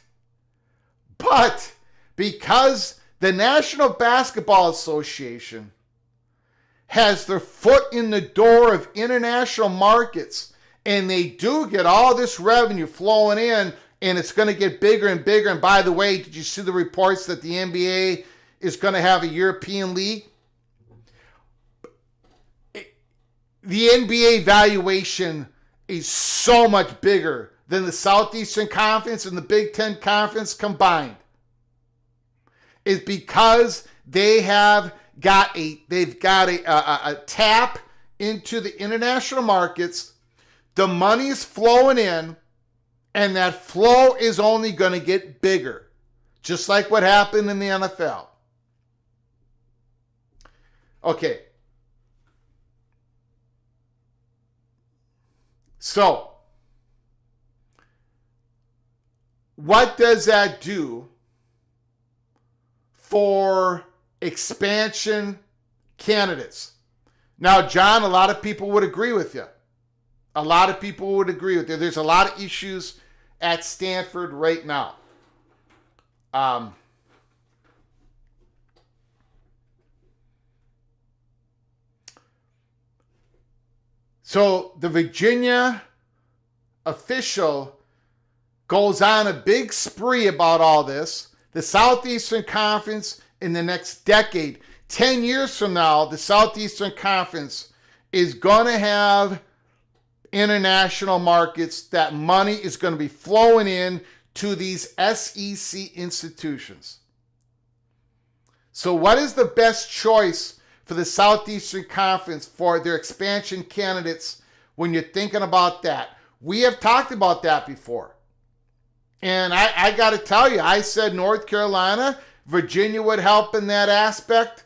because the National Basketball Association has their foot in the door of international markets, and they do get all this revenue flowing in, and it's going to get bigger and bigger. And by the way, did you see the reports that the NBA is going to have a European league? The NBA valuation is so much bigger than the Southeastern Conference and the Big Ten Conference combined. It's because they've got a tap into the international markets. The money's flowing in, and that flow is only going to get bigger, just like what happened in the NFL. Okay. So, what does that do for expansion candidates? Now, John, a lot of people would agree with you. There's a lot of issues at Stanford right now. So the Virginia official goes on a big spree about all this. The Southeastern Conference in the next decade, 10 years from now, the Southeastern Conference is going to have international markets. That money is going to be flowing in to these SEC institutions. So what is the best choice for the Southeastern Conference for their expansion candidates when you're thinking about that? We have talked about that before. And I got to tell you, I said North Carolina, Virginia would help in that aspect.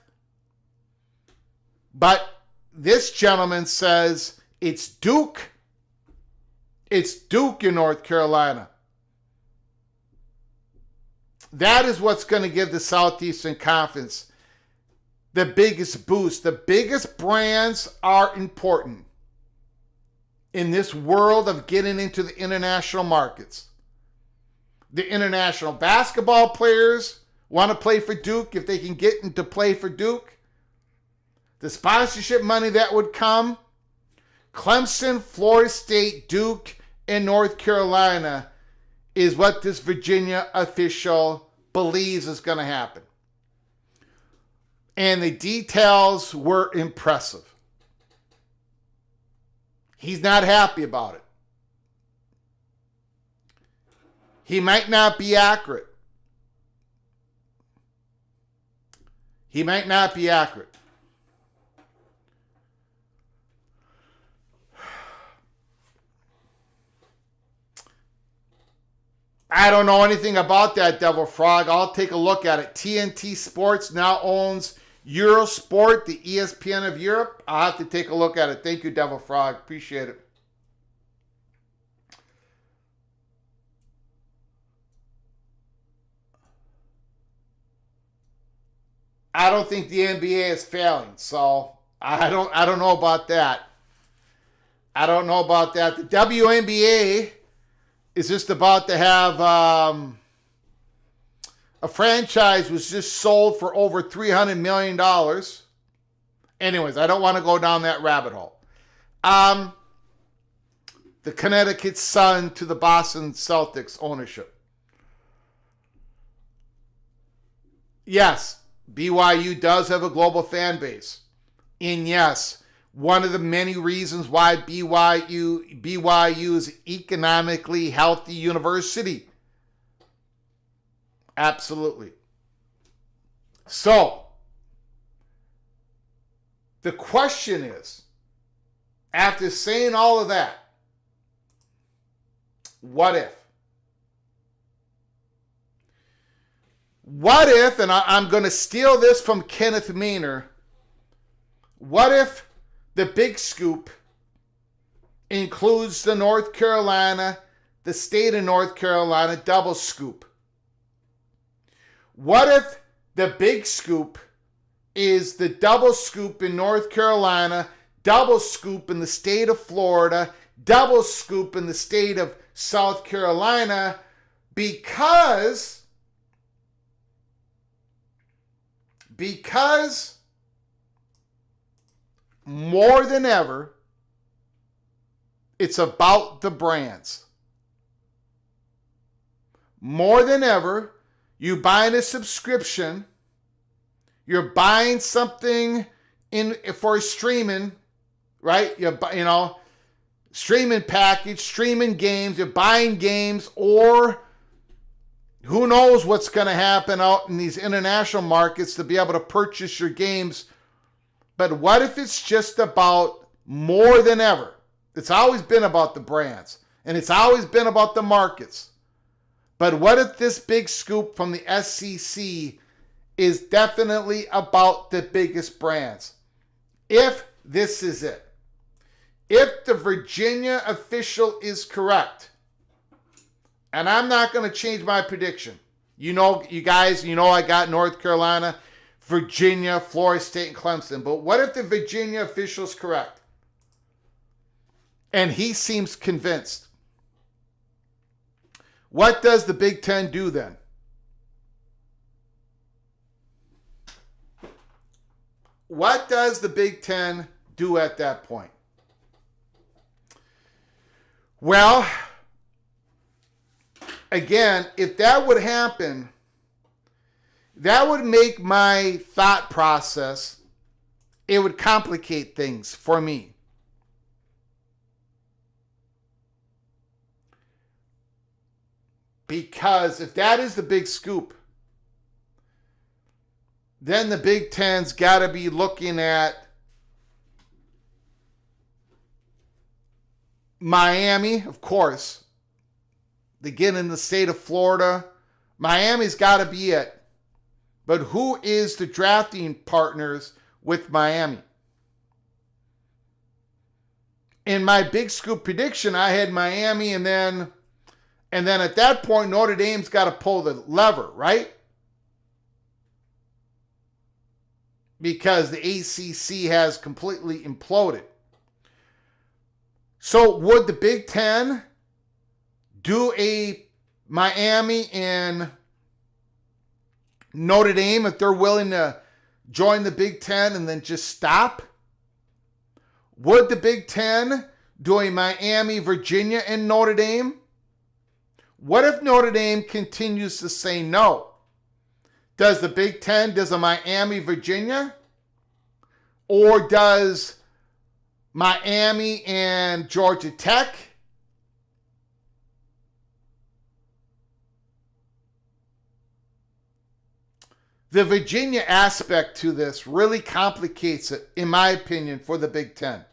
But this gentleman says it's Duke. It's Duke in North Carolina. That is what's going to give the Southeastern Conference the biggest boost. The biggest brands are important in this world of getting into the international markets. The international basketball players want to play for Duke if they can get into play for Duke. The sponsorship money that would come. Clemson, Florida State, Duke, and North Carolina is what this Virginia official believes is going to happen. And the details were impressive. He's not happy about it. He might not be accurate. I don't know anything about that, Devil Frog. I'll take a look at it. TNT Sports now owns Eurosport, the ESPN of Europe. I'll have to take a look at it. Thank you, Devil Frog. Appreciate it. I don't think the NBA is failing, so I don't know about that. The WNBA is just about to have a franchise was just sold for over $300 million. Anyways, I don't want to go down that rabbit hole. The Connecticut Sun to the Boston Celtics ownership. Yes, BYU does have a global fan base. And yes, one of the many reasons why BYU is an economically healthy university. Absolutely. So, the question is, after saying all of that, what if? What if, and I'm going to steal this from Kenneth Maynor, what if the big scoop includes the state of North Carolina double scoop? What if the big scoop is the double scoop in North Carolina, double scoop in the state of Florida, double scoop in the state of South Carolina, because more than ever, it's about the brands. More than ever, you buying a subscription, you're buying something for streaming, right? Streaming package, streaming games, you're buying games, or who knows what's going to happen out in these international markets to be able to purchase your games. But what if it's just about, more than ever, it's always been about the brands, and it's always been about the markets. But what if this big scoop from the SEC is definitely about the biggest brands? If this is it. If the Virginia official is correct, and I'm not going to change my prediction. You guys, I got North Carolina, Virginia, Florida State, and Clemson. But what if the Virginia official is correct? And he seems convinced. What does the Big Ten do then? What does the Big Ten do at that point? Well, again, if that would happen, that would make my thought process, it would complicate things for me. Because if that is the big scoop, then the Big Ten's got to be looking at Miami, of course. Again, in the state of Florida, Miami's got to be it. But who is the drafting partners with Miami? In my big scoop prediction, I had Miami, and then at that point, Notre Dame's got to pull the lever, right? Because the ACC has completely imploded. So would the Big Ten do a Miami and Notre Dame if they're willing to join the Big Ten and then just stop? Would the Big Ten do a Miami, Virginia, and Notre Dame? What if Notre Dame continues to say no? Does the Big Ten, does a Miami, Virginia? Or does Miami and Georgia Tech? The Virginia aspect to this really complicates it, in my opinion, for the Big Ten.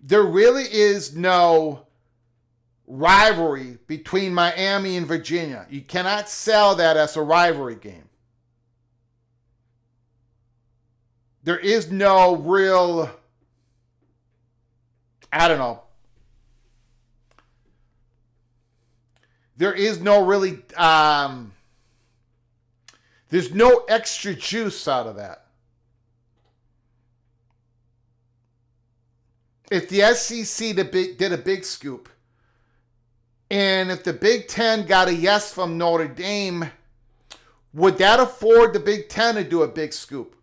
There really is no rivalry between Miami and Virginia. You cannot sell that as a rivalry game. There is no real, there is no really, there's no extra juice out of that. If the SEC did a big scoop, and if the Big Ten got a yes from Notre Dame, would that afford the Big Ten to do a big scoop?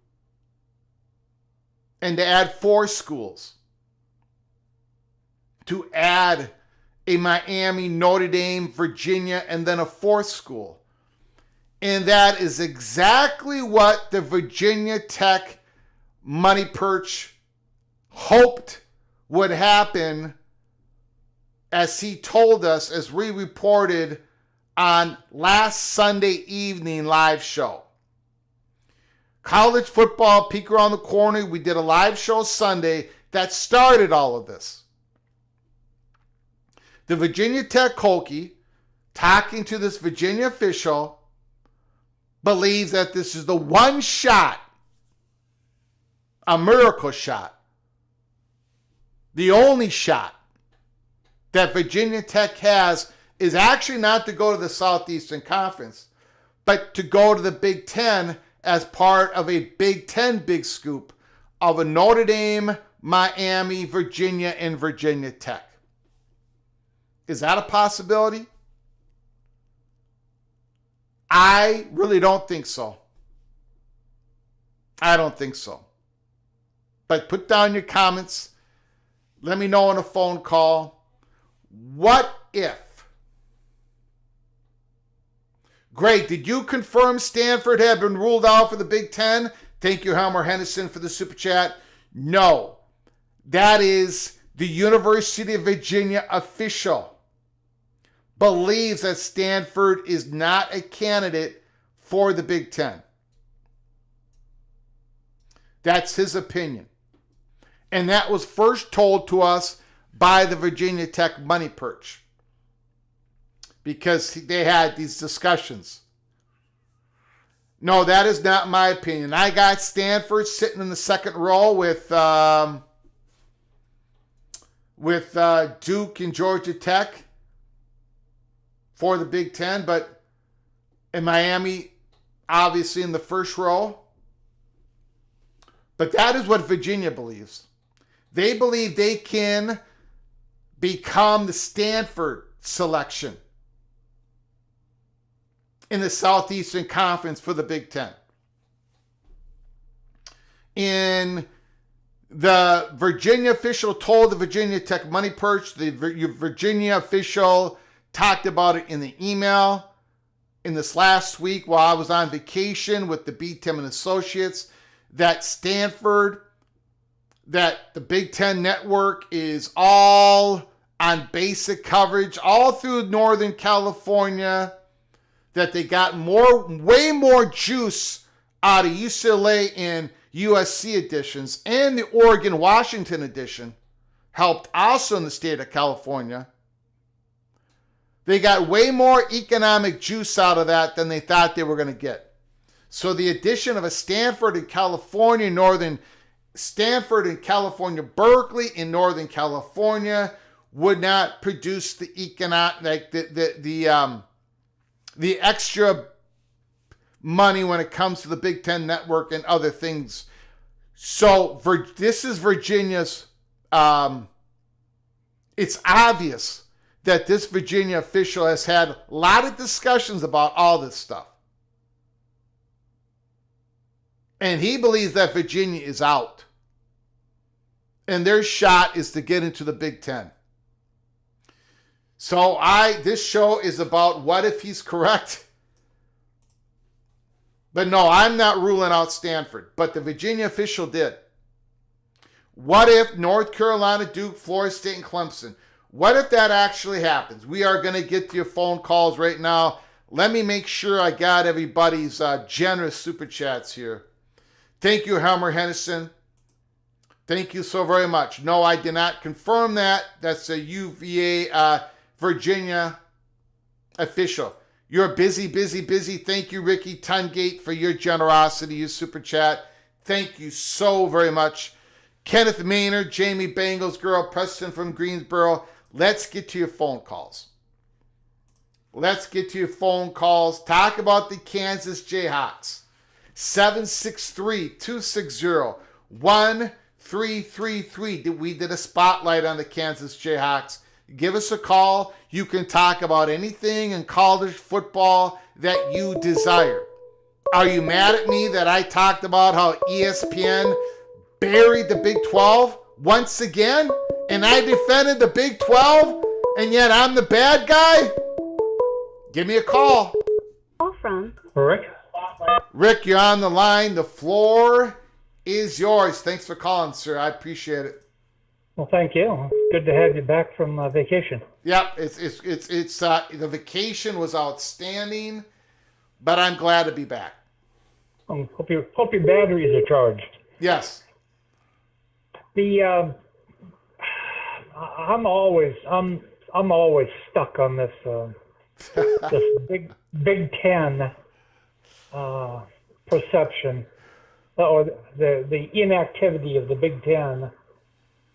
And to add 4 schools? To add a Miami, Notre Dame, Virginia, and then a 4th school. And that is exactly what the Virginia Tech Money Perch hoped would happen, as he told us, as we reported on last Sunday evening live show. College football, peek around the corner. We did a live show Sunday that started all of this. The Virginia Tech Hokie, talking to this Virginia official, believes that this is the one shot, a miracle shot, the only shot that Virginia Tech has is actually not to go to the Southeastern Conference, but to go to the Big Ten as part of a Big Ten big scoop of a Notre Dame, Miami, Virginia, and Virginia Tech. Is that a possibility? I really don't think so. I don't think so. But put down your comments. Let me know on a phone call. What if? Greg, did you confirm Stanford had been ruled out for the Big Ten? Thank you, Helmer Henderson, for the super chat. No. That is the University of Virginia official believes that Stanford is not a candidate for the Big Ten. That's his opinion. And that was first told to us by the Virginia Tech Money Perch, because they had these discussions. No, that is not my opinion. I got Stanford sitting in the second row with Duke and Georgia Tech for the Big Ten, but in Miami, obviously in the first row. But that is what Virginia believes. They believe they can become the Stanford selection in the Southeastern Conference for the Big Ten. In the Virginia official told the Virginia Tech Money Perch, the Virginia official talked about it in the email in this last week while I was on vacation with the B. Tim and Associates, that Stanford, that the Big Ten network is all on basic coverage all through Northern California, that they got way more juice out of UCLA and USC editions, and the Oregon-Washington edition helped also in the state of California. They got way more economic juice out of that than they thought they were going to get. So the addition of a Stanford in California, Berkeley in Northern California would not produce the the extra money when it comes to the Big Ten network and other things. So this is Virginia's. It's obvious that this Virginia official has had a lot of discussions about all this stuff. And he believes that Virginia is out. And their shot is to get into the Big Ten. So this show is about what if he's correct. But no, I'm not ruling out Stanford. But the Virginia official did. What if North Carolina, Duke, Florida State, and Clemson? What if that actually happens? We are going to get to your phone calls right now. Let me make sure I got everybody's generous super chats here. Thank you, Helmer Henderson. Thank you so very much. No, I did not confirm that. That's a UVA Virginia official. You're busy, busy, busy. Thank you, Ricky Tungate, for your generosity, your super chat. Thank you so very much. Kenneth Maynard, Jamie Bengals girl, Preston from Greensboro. Let's get to your phone calls. Let's get to your phone calls. Talk about the Kansas Jayhawks. 763-260-1333. We did a spotlight on the Kansas Jayhawks. Give us a call. You can talk about anything in college football that you desire. Are you mad at me that I talked about how ESPN buried the Big 12 once again? And I defended the Big 12? And yet I'm the bad guy? Give me a call. Call from Rick. Rick, you're on the line. The floor is yours. Thanks for calling, sir. I appreciate it. Well, thank you. Good to have you back from vacation. Yep, it's the vacation was outstanding, but I'm glad to be back. Hope your batteries are charged. Yes. I'm always stuck on this this Big Ten perception, or the inactivity of the Big Ten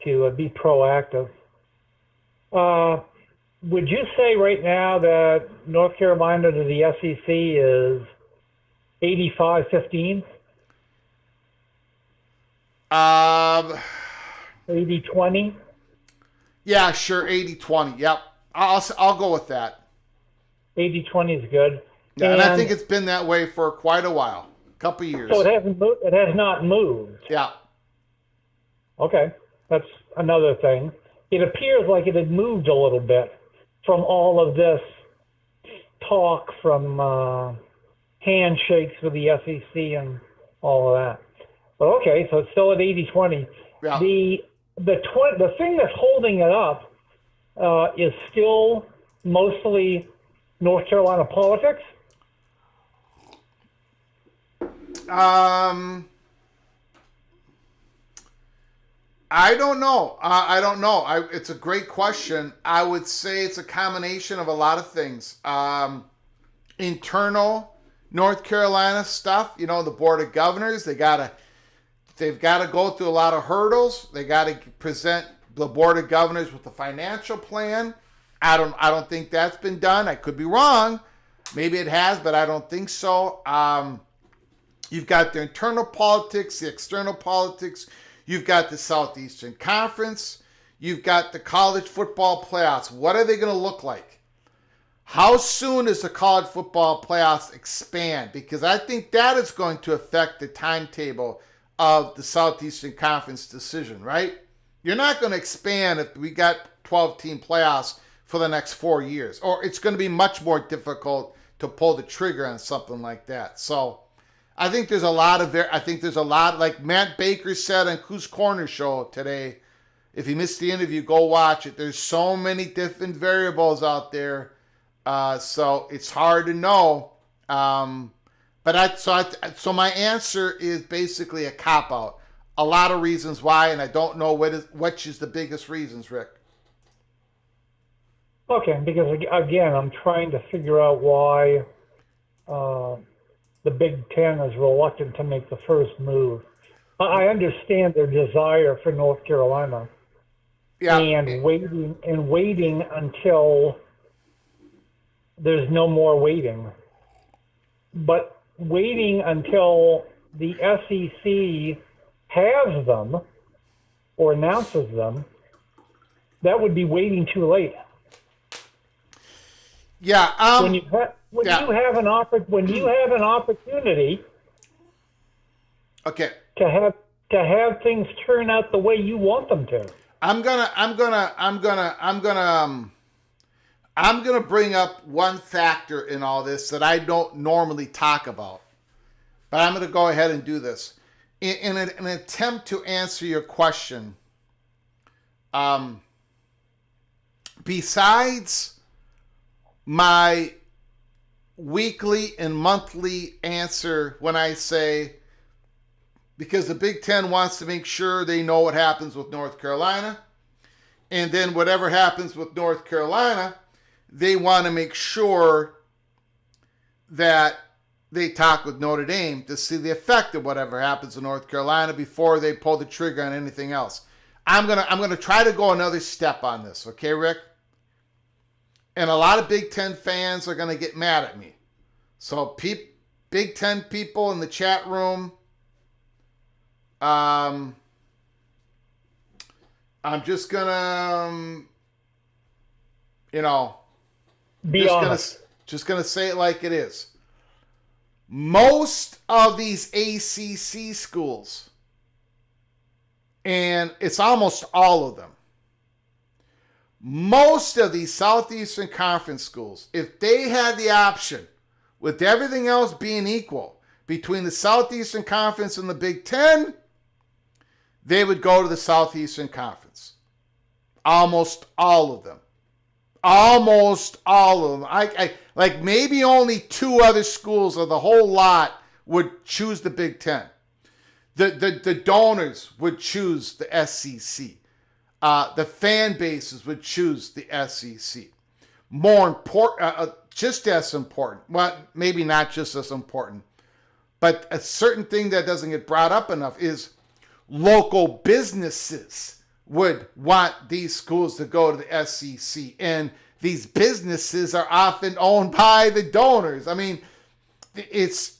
to be proactive. Would you say right now that North Carolina to the SEC is 85-15? 80-20? Yeah, sure, 80-20. Yep. I'll go with that. 80-20 is good. Yeah, and I think it's been that way for quite a while, a couple years. So it has not moved. Yeah. Okay, that's another thing. It appears like it had moved a little bit from all of this talk, from handshakes with the SEC and all of that. But okay, so it's still at 80-20. Yeah. The thing that's holding it up is still mostly North Carolina politics. I don't know. It's a great question. I would say it's a combination of a lot of things. Internal North Carolina stuff. The Board of Governors. They've got to go through a lot of hurdles. They got to present the Board of Governors with a financial plan. I don't think that's been done. I could be wrong. Maybe it has, but I don't think so. You've got the internal politics, the external politics. You've got the Southeastern Conference. You've got the college football playoffs. What are they going to look like? How soon does the college football playoffs expand? Because I think that is going to affect the timetable of the Southeastern Conference decision, right? You're not going to expand if we got 12-team playoffs for the next 4 years. Or it's going to be much more difficult to pull the trigger on something like that. So I think there's a lot, like Matt Baker said on Coos Corner show today. If you missed the interview, go watch it. There's so many different variables out there, so it's hard to know. So my answer is basically a cop out. A lot of reasons why, and I don't know which is the biggest reasons, Rick. Okay, because again, I'm trying to figure out why the Big Ten is reluctant to make the first move. I understand their desire for North Carolina, and waiting until there's no more waiting. But waiting until the SEC has them or announces them, that would be waiting too late. Yeah. When you have an opportunity, okay, to have things turn out the way you want them to. I'm gonna bring up one factor in all this that I don't normally talk about, but I'm gonna go ahead and do this in an attempt to answer your question. Besides my weekly and monthly answer when I say, because the Big Ten wants to make sure they know what happens with North Carolina, and then whatever happens with North Carolina, they want to make sure that they talk with Notre Dame to see the effect of whatever happens in North Carolina before they pull the trigger on anything else. I'm gonna try to go another step on this, okay, Rick? And a lot of Big Ten fans are going to get mad at me. So Big Ten people in the chat room, I'm just going to, just going to say it like it is. Most of these ACC schools, and it's almost all of them, most of these Southeastern Conference schools, if they had the option, with everything else being equal, between the Southeastern Conference and the Big Ten, they would go to the Southeastern Conference. Almost all of them. Almost all of them. I like maybe only 2 other schools of the whole lot would choose the Big Ten. The donors would choose the SEC. The fan bases would choose the SEC. More important, just as important. Well, maybe not just as important, but a certain thing that doesn't get brought up enough is local businesses would want these schools to go to the SEC, and these businesses are often owned by the donors. I mean, it's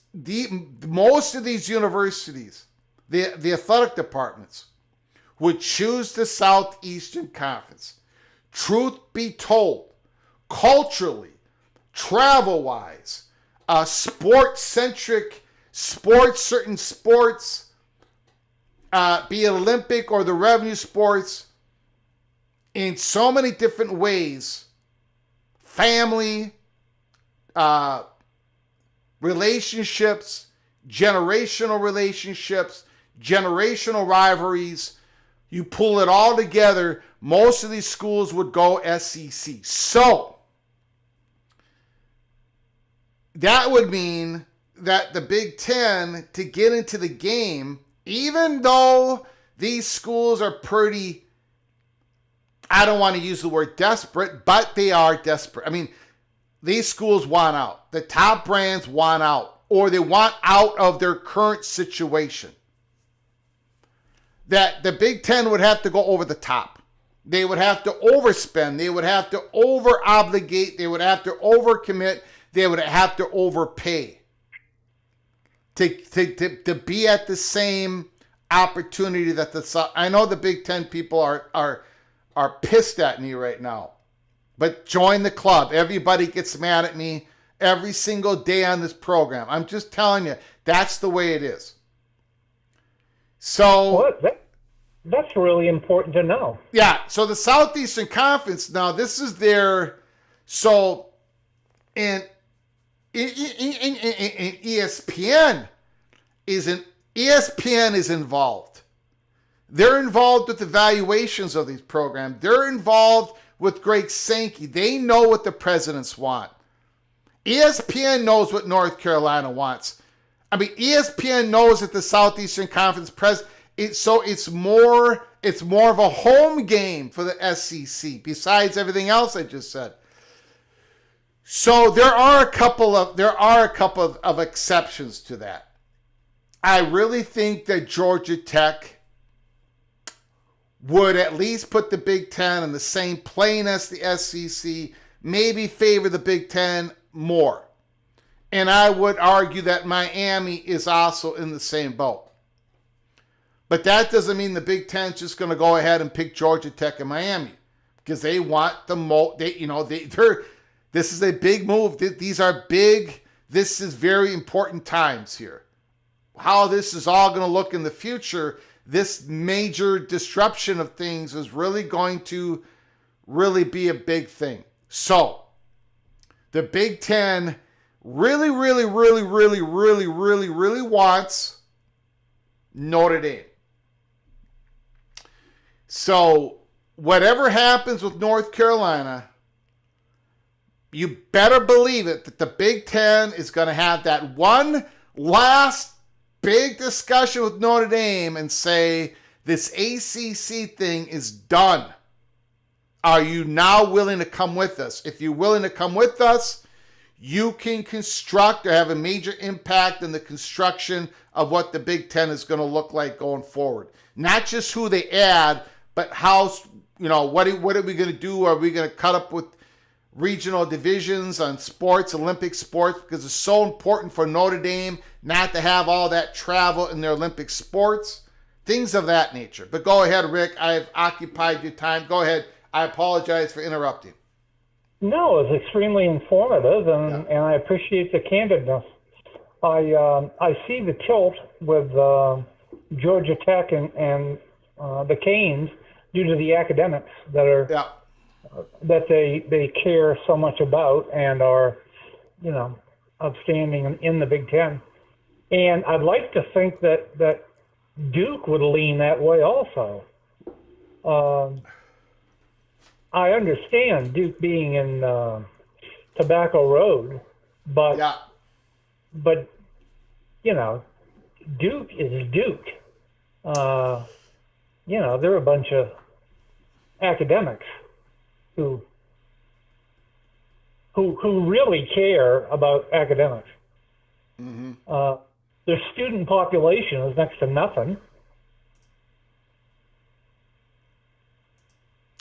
most of these universities, the athletic departments would choose the Southeastern Conference. Truth be told, culturally, travel-wise, sport-centric, certain sports, be it Olympic or the revenue sports, in so many different ways, family, relationships, generational rivalries, you pull it all together, most of these schools would go SEC. So, that would mean that the Big Ten, to get into the game, even though these schools are pretty, I don't want to use the word desperate, but they are desperate. I mean, these schools want out. The top brands want out, or they want out of their current situation. That the Big Ten would have to go over the top. They would have to overspend. They would have to over-obligate. They would have to overcommit. They would have to overpay to be at the same opportunity that I know the Big Ten people are pissed at me right now, but join the club. Everybody gets mad at me every single day on this program. I'm just telling you, that's the way it is. So that's really important to know. Yeah. So the Southeastern Conference, now this is their, so in ESPN is involved. They're involved with the valuations of these programs. They're involved with Greg Sankey. They know what the presidents want. ESPN knows what North Carolina wants. I mean, ESPN knows that the Southeastern Conference it's more of a home game for the SEC. Besides everything else I just said. So there are a couple of exceptions to that. I really think that Georgia Tech would at least put the Big Ten in the same plane as the SEC, maybe favor the Big Ten more. And I would argue that Miami is also in the same boat. But that doesn't mean the Big Ten is just going to go ahead and pick Georgia Tech and Miami, because they want this is a big move. These are big. This is very important times here. How this is all going to look in the future, this major disruption of things is really going to really be a big thing. So, the Big Ten really wants Notre Dame. So, whatever happens with North Carolina, you better believe it that the Big Ten is going to have that one last big discussion with Notre Dame and say, this ACC thing is done. Are you now willing to come with us? If you're willing to come with us, you can construct or have a major impact in the construction of what the Big Ten is going to look like going forward. Not just who they add, but how, what are we going to do? Are we going to cut up with regional divisions on sports, Olympic sports, because it's so important for Notre Dame not to have all that travel in their Olympic sports, things of that nature. But go ahead, Rick. I've occupied your time. Go ahead. I apologize for interrupting. No, it was extremely informative, and I appreciate the candidness. I see the tilt with Georgia Tech and the Canes due to the academics that are that they care so much about and are, outstanding in the Big Ten. And I'd like to think that Duke would lean that way also. I understand Duke being in Tobacco Road, but Duke is Duke. They're a bunch of academics who really care about academics. Mm-hmm. Their student population is next to nothing.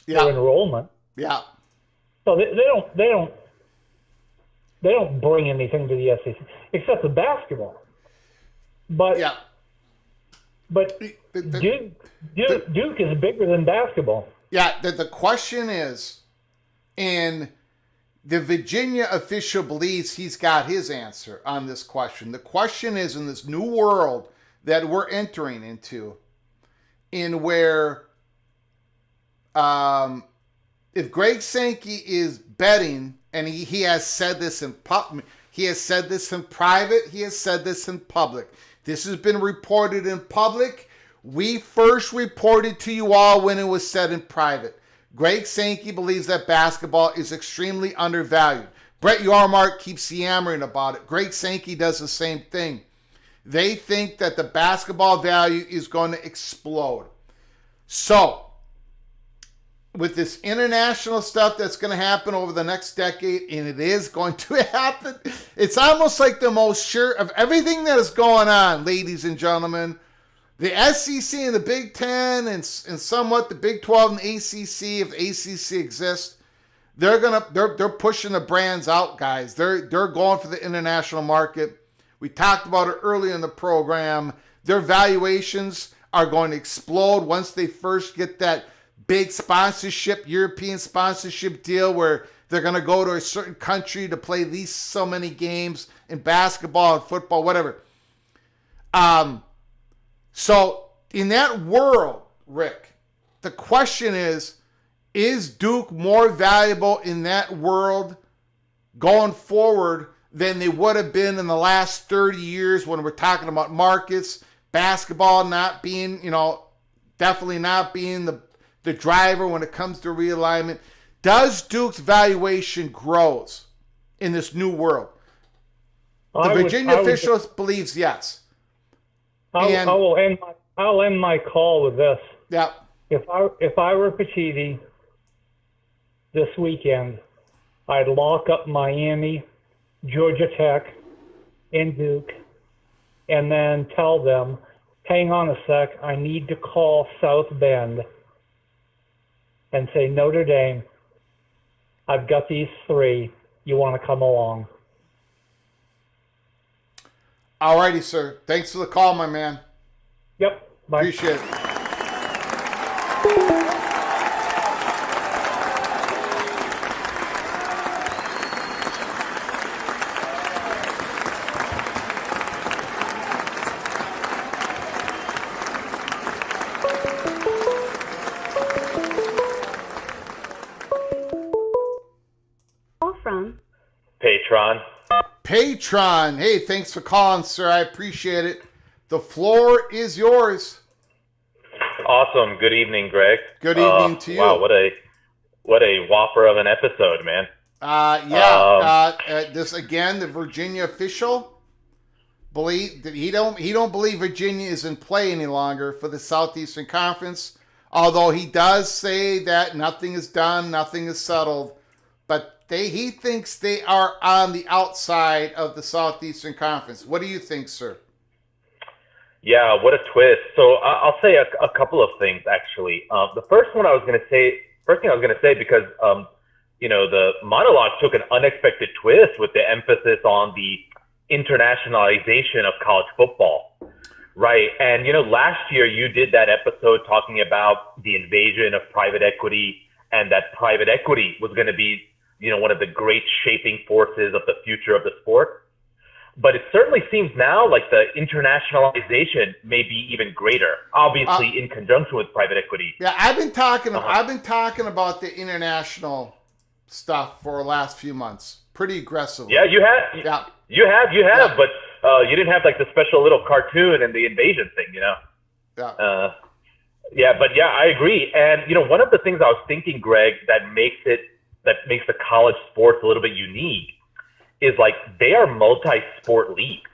Their enrollment. Yeah. So they don't bring anything to the SEC except the basketball. But Duke is bigger than basketball. Yeah. The question is, and the Virginia official believes he's got his answer on this question. The question is, in this new world that we're entering into, in where if Greg Sankey is betting, and he has said this in he has said this in private, he has said this in public. This has been reported in public. We first reported to you all when it was said in private. Greg Sankey believes that basketball is extremely undervalued. Brett Yormark keeps yammering about it. Greg Sankey does the same thing. They think that the basketball value is going to explode. So, with this international stuff that's going to happen over the next decade, and it is going to happen, it's almost like the most sure of everything that is going on, ladies and gentlemen. The SEC and the Big Ten and somewhat the Big 12 and ACC, if ACC exists, they're pushing the brands out, guys. They're going for the international market. We talked about it earlier in the program. Their valuations are going to explode once they first get that big sponsorship, European sponsorship deal where they're going to go to a certain country to play at least so many games in basketball and football, whatever. So in that world, Rick, the question is Duke more valuable in that world going forward than they would have been in the last 30 years when we're talking about markets, basketball not being, definitely not being the driver when it comes to realignment? Does Duke's valuation grows in this new world? The Virginia officials believes yes. I'll end my call with this. Yeah. If I were Patini this weekend, I'd lock up Miami, Georgia Tech, and Duke, and then tell them, hang on a sec, I need to call South Bend and say, Notre Dame, I've got these three. You want to come along? All righty, sir. Thanks for the call, my man. Yep. Bye. Appreciate it. From Patron. Hey, thanks for calling, sir. I appreciate it. The floor is yours. Awesome. Good evening, Greg. Good evening to you. Wow, what a whopper of an episode, man. This again, the Virginia official believe that he don't believe Virginia is in play any longer for the Southeastern Conference. Although he does say that nothing is done, nothing is settled, but he thinks they are on the outside of the Southeastern Conference. What do you think, sir? Yeah, what a twist. So I'll say a couple of things, actually. The first thing I was going to say, because, the monologue took an unexpected twist with the emphasis on the internationalization of college football, right? And, last year you did that episode talking about the invasion of private equity and that private equity was going to be one of the great shaping forces of the future of the sport. But it certainly seems now like the internationalization may be even greater, obviously in conjunction with private equity. Yeah, I've been talking about the international stuff for the last few months, pretty aggressively. Yeah, you have. Yeah. You have, but you didn't have like the special little cartoon and the invasion thing, Yeah. I agree. And one of the things I was thinking, Greg, that makes the college sports a little bit unique is like they are multi-sport leagues,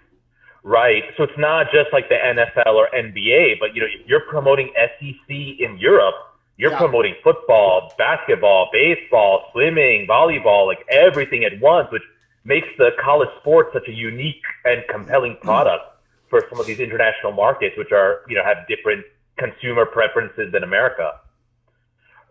right? So it's not just like the NFL or NBA, but if you're promoting SEC in Europe, you're promoting football, basketball, baseball, swimming, volleyball, like everything at once, which makes the college sports such a unique and compelling product for some of these international markets, which are have different consumer preferences than America,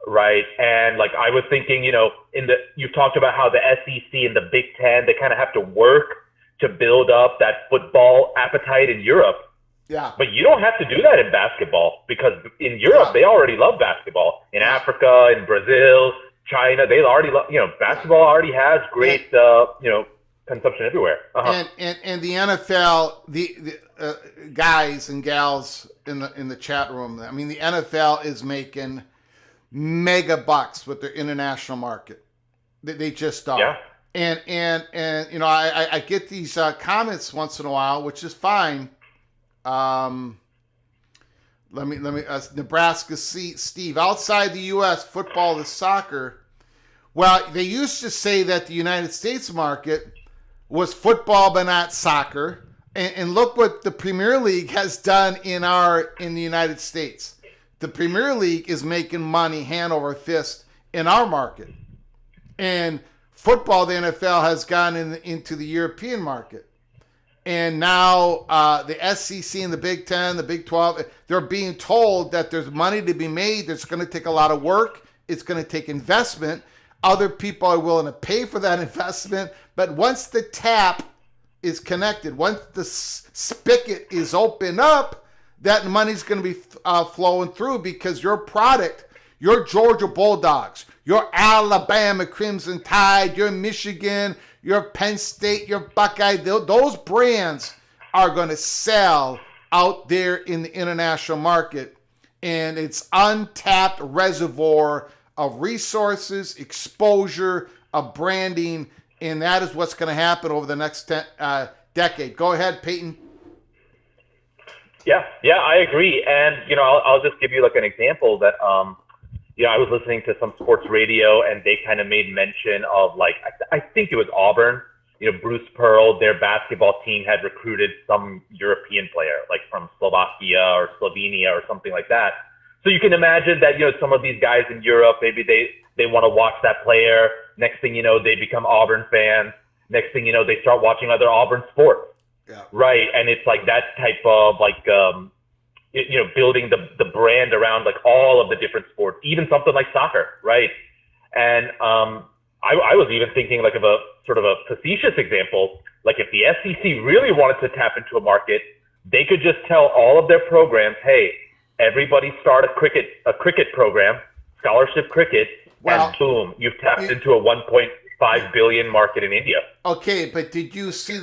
right? And like I was thinking, you've talked about how the SEC and the Big Ten, they kind of have to work to build up that football appetite in Europe. Yeah. But you don't have to do that in basketball, because in Europe they already love basketball. In Africa, in Brazil, China, they already love. Basketball already has great consumption everywhere. And the NFL, the guys and gals in the chat room, I mean, the NFL is making mega bucks with their international market. They just are. Yeah. And I get these comments once in a while, which is fine. Let me Nebraska Steve, outside the U.S., football is soccer. Well, they used to say that the United States market was football but not soccer, and look what the Premier League has done in the United States. The Premier League is making money hand over fist in our market, and football, the NFL has gone into the European market. And now the SEC and the Big Ten, the Big 12, they're being told that there's money to be made. It's going to take a lot of work. It's going to take investment. Other people are willing to pay for that investment. But once the tap is connected, once the spigot is open up, that money's going to be flowing through, because your product, your Georgia Bulldogs, your Alabama Crimson Tide, your Michigan, your Penn State, your Buckeye, those brands are going to sell out there in the international market. And it's untapped reservoir of resources, exposure, of branding, and that is what's going to happen over the next decade. Go ahead, Peyton. Yeah, I agree. And, I'll just give you like an example that, I was listening to some sports radio, and they kind of made mention of like, I think it was Auburn, Bruce Pearl, their basketball team had recruited some European player, like from Slovakia or Slovenia or something like that. So you can imagine that, some of these guys in Europe, maybe they want to watch that player. Next thing you know, they become Auburn fans. Next thing you know, they start watching other Auburn sports. Yeah. Right. And it's like that type of like, building the brand around like all of the different sports, even something like soccer, right? And I was even thinking like of a sort of a facetious example, like if the SEC really wanted to tap into a market, they could just tell all of their programs, hey, everybody start a cricket program, scholarship cricket, and boom, you've tapped into a 1.5 billion market in India. Okay, but did you see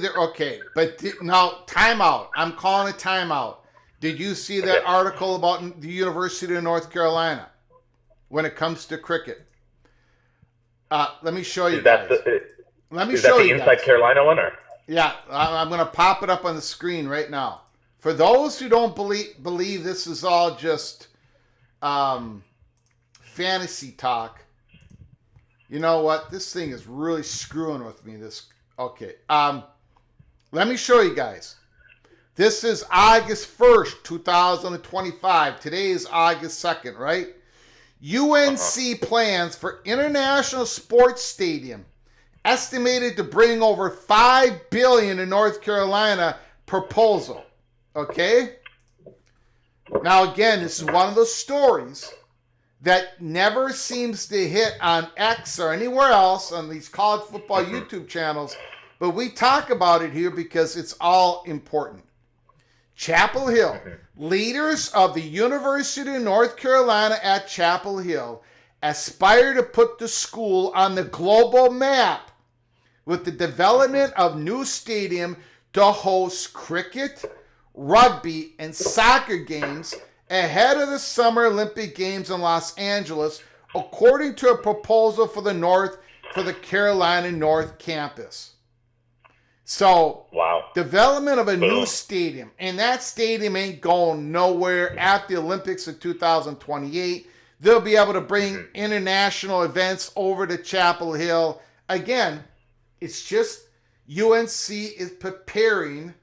now timeout. I'm calling it timeout. Did you see that article about the University of North Carolina when it comes to cricket? Let me show you guys. Is that the Inside Carolina one? Or? Yeah, I'm going to pop it up on the screen right now. For those who don't believe this is all just fantasy talk, you know what? This thing is really screwing with me. Let me show you guys. This is August 1st, 2025. Today is August 2nd, right? UNC plans for International Sports Stadium, estimated to bring over $5 billion in North Carolina proposal. Okay? Now, again, this is one of those stories that never seems to hit on X or anywhere else on these college football YouTube channels, but we talk about it here because it's all important. Chapel Hill. Leaders of the University of North Carolina at Chapel Hill aspire to put the school on the global map with the development of new stadium to host cricket, rugby, and soccer games ahead of the Summer Olympic Games in Los Angeles, according to a proposal for the Carolina North campus. So, wow. Development of a new stadium, and that stadium ain't going nowhere after the Olympics in 2028. They'll be able to bring international events over to Chapel Hill. Again, it's just UNC is preparing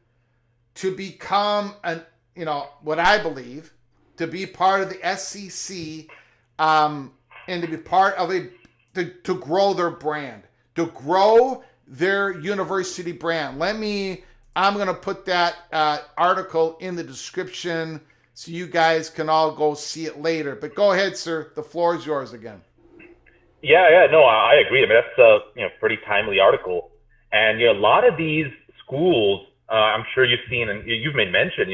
to become what I believe to be part of the SEC, and to be part of to grow their brand, to grow their university brand. I'm going to put that article in the description so you guys can all go see it later. But go ahead, sir. The floor is yours again. Yeah, no, I agree. I mean, that's a pretty timely article. And a lot of these schools, I'm sure you've seen, and you've made mention,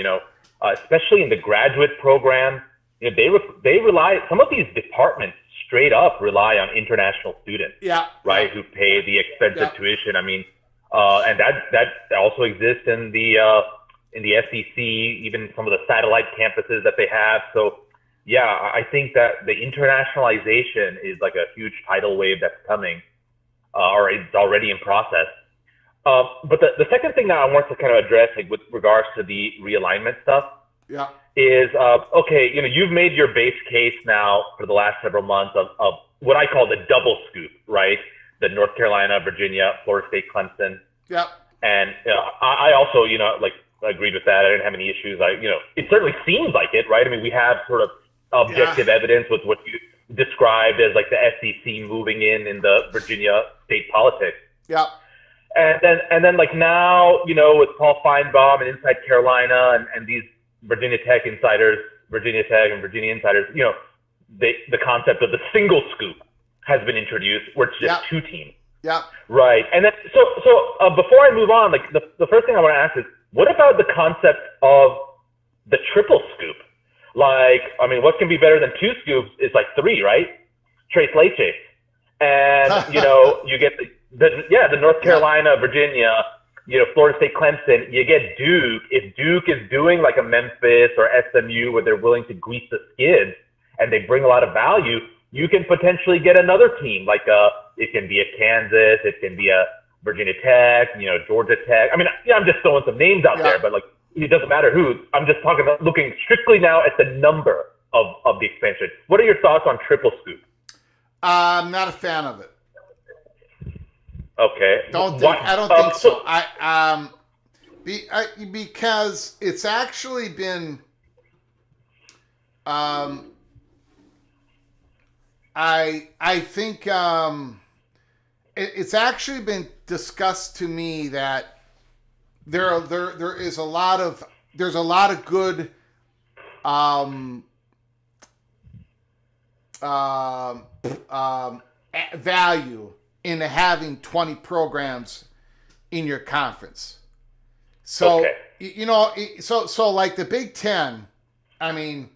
especially in the graduate program, they rely. Some of these departments straight up rely on international students, right, who pay the expensive tuition. I mean, and that also exists in the SEC, even some of the satellite campuses that they have. So, yeah, I think that the internationalization is like a huge tidal wave that's coming, or it's already in process. But the second thing that I want to kind of address, like with regards to the realignment stuff, is okay. You've made your base case now for the last several months of what I call the double scoop, right? The North Carolina, Virginia, Florida State, Clemson. Yeah. And I also, agreed with that. I didn't have any issues. It certainly seems like it, right? I mean, we have sort of objective evidence with what you described as like the SEC moving in the Virginia state politics. Yeah. And then like now, with Paul Feinbaum and Inside Carolina and these Virginia Tech and Virginia insiders, the concept of the single scoop has been introduced, where it's just two teams. Yeah. Right. And then so before I move on, like the first thing I want to ask is, what about the concept of the triple scoop? Like, I mean, what can be better than two scoops is like three, right? Tres leches. And, you get the North Carolina, Virginia, Florida State, Clemson, you get Duke. If Duke is doing like a Memphis or SMU where they're willing to grease the skids and they bring a lot of value, you can potentially get another team. Like it can be a Kansas, it can be a Virginia Tech, Georgia Tech. I mean, I'm just throwing some names out there, but like it doesn't matter who. I'm just talking about looking strictly now at the number of the expansion. What are your thoughts on triple scoop? I'm not a fan of it. Okay. I don't think so. Because it's actually been, I think it's actually been discussed to me that there's a lot of good value into having 20 programs in your conference. So, so like the Big Ten, I mean,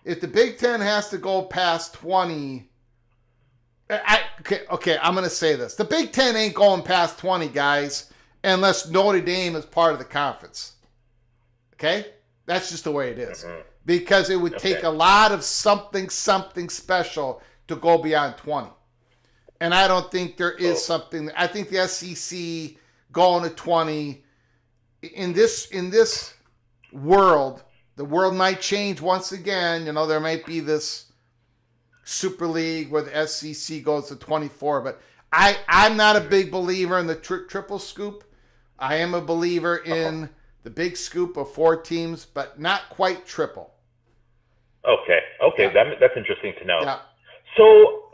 if the Big Ten has to go past 20, okay, I'm going to say this. The Big Ten ain't going past 20, guys, unless Notre Dame is part of the conference. Okay? That's just the way it is. Mm-hmm. Because it would take a lot of something special to go beyond 20. And I don't think there is something. I think the SEC going to 20 in this world, the world might change once again. There might be this Super League where the SEC goes to 24. But I'm not a big believer in the triple scoop. I am a believer in the big scoop of 4 teams, but not quite triple. Okay, yeah. That's interesting to know. Yeah. So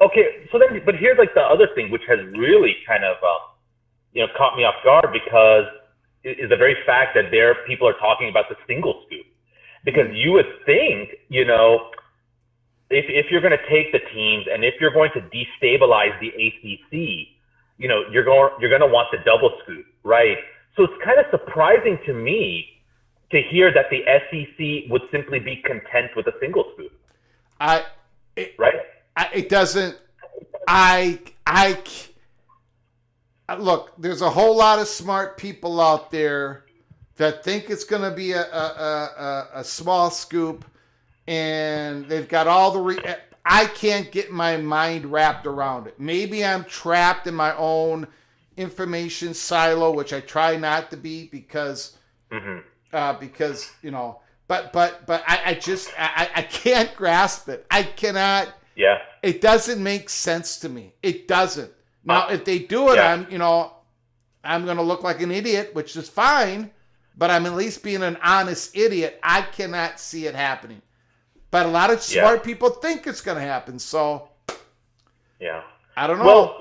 then, but here's like the other thing which has really kind of, caught me off guard, because is the very fact that people are talking about the single scoop, because you would think, if you're going to take the teams and if you're going to destabilize the ACC, you're going to want the double scoop, right? So it's kind of surprising to me to hear that the SEC would simply be content with a single scoop. It doesn't. Look, there's a whole lot of smart people out there that think it's going to be a small scoop, and they've got all the. I can't get my mind wrapped around it. Maybe I'm trapped in my own information silo, which I try not to be because you know, but I can't grasp it. I cannot. Yeah. It doesn't make sense to me. It doesn't. Now, if they do it, I'm going to look like an idiot, which is fine, but I'm at least being an honest idiot. I cannot see it happening. But a lot of smart people think it's going to happen. So, I don't know. Well,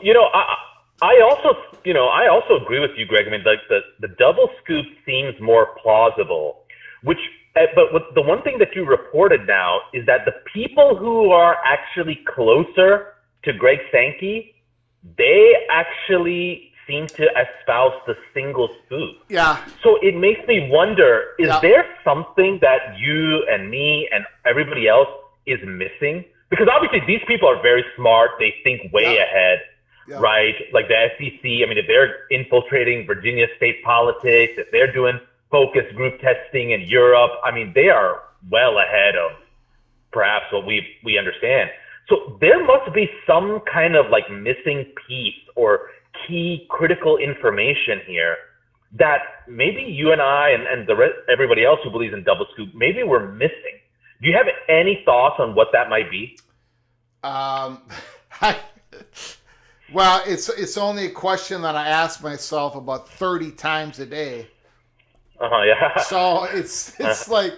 I also agree with you, Greg. I mean, like the double scoop seems more plausible, but the one thing that you reported now is that the people who are actually closer to Greg Sankey, they actually seem to espouse the single scoop. Yeah. So it makes me wonder, is there something that you and me and everybody else is missing? Because obviously these people are very smart. They think way ahead, right? Like the SEC, I mean, if they're infiltrating Virginia state politics, if they're doing focus group testing in Europe, I mean, they are well ahead of perhaps what we understand. So there must be some kind of like missing piece or key critical information here that maybe you and I and everybody else who believes in double scoop, maybe we're missing. Do you have any thoughts on what that might be? Well, it's only a question that I ask myself about 30 times a day. Yeah. So it's like,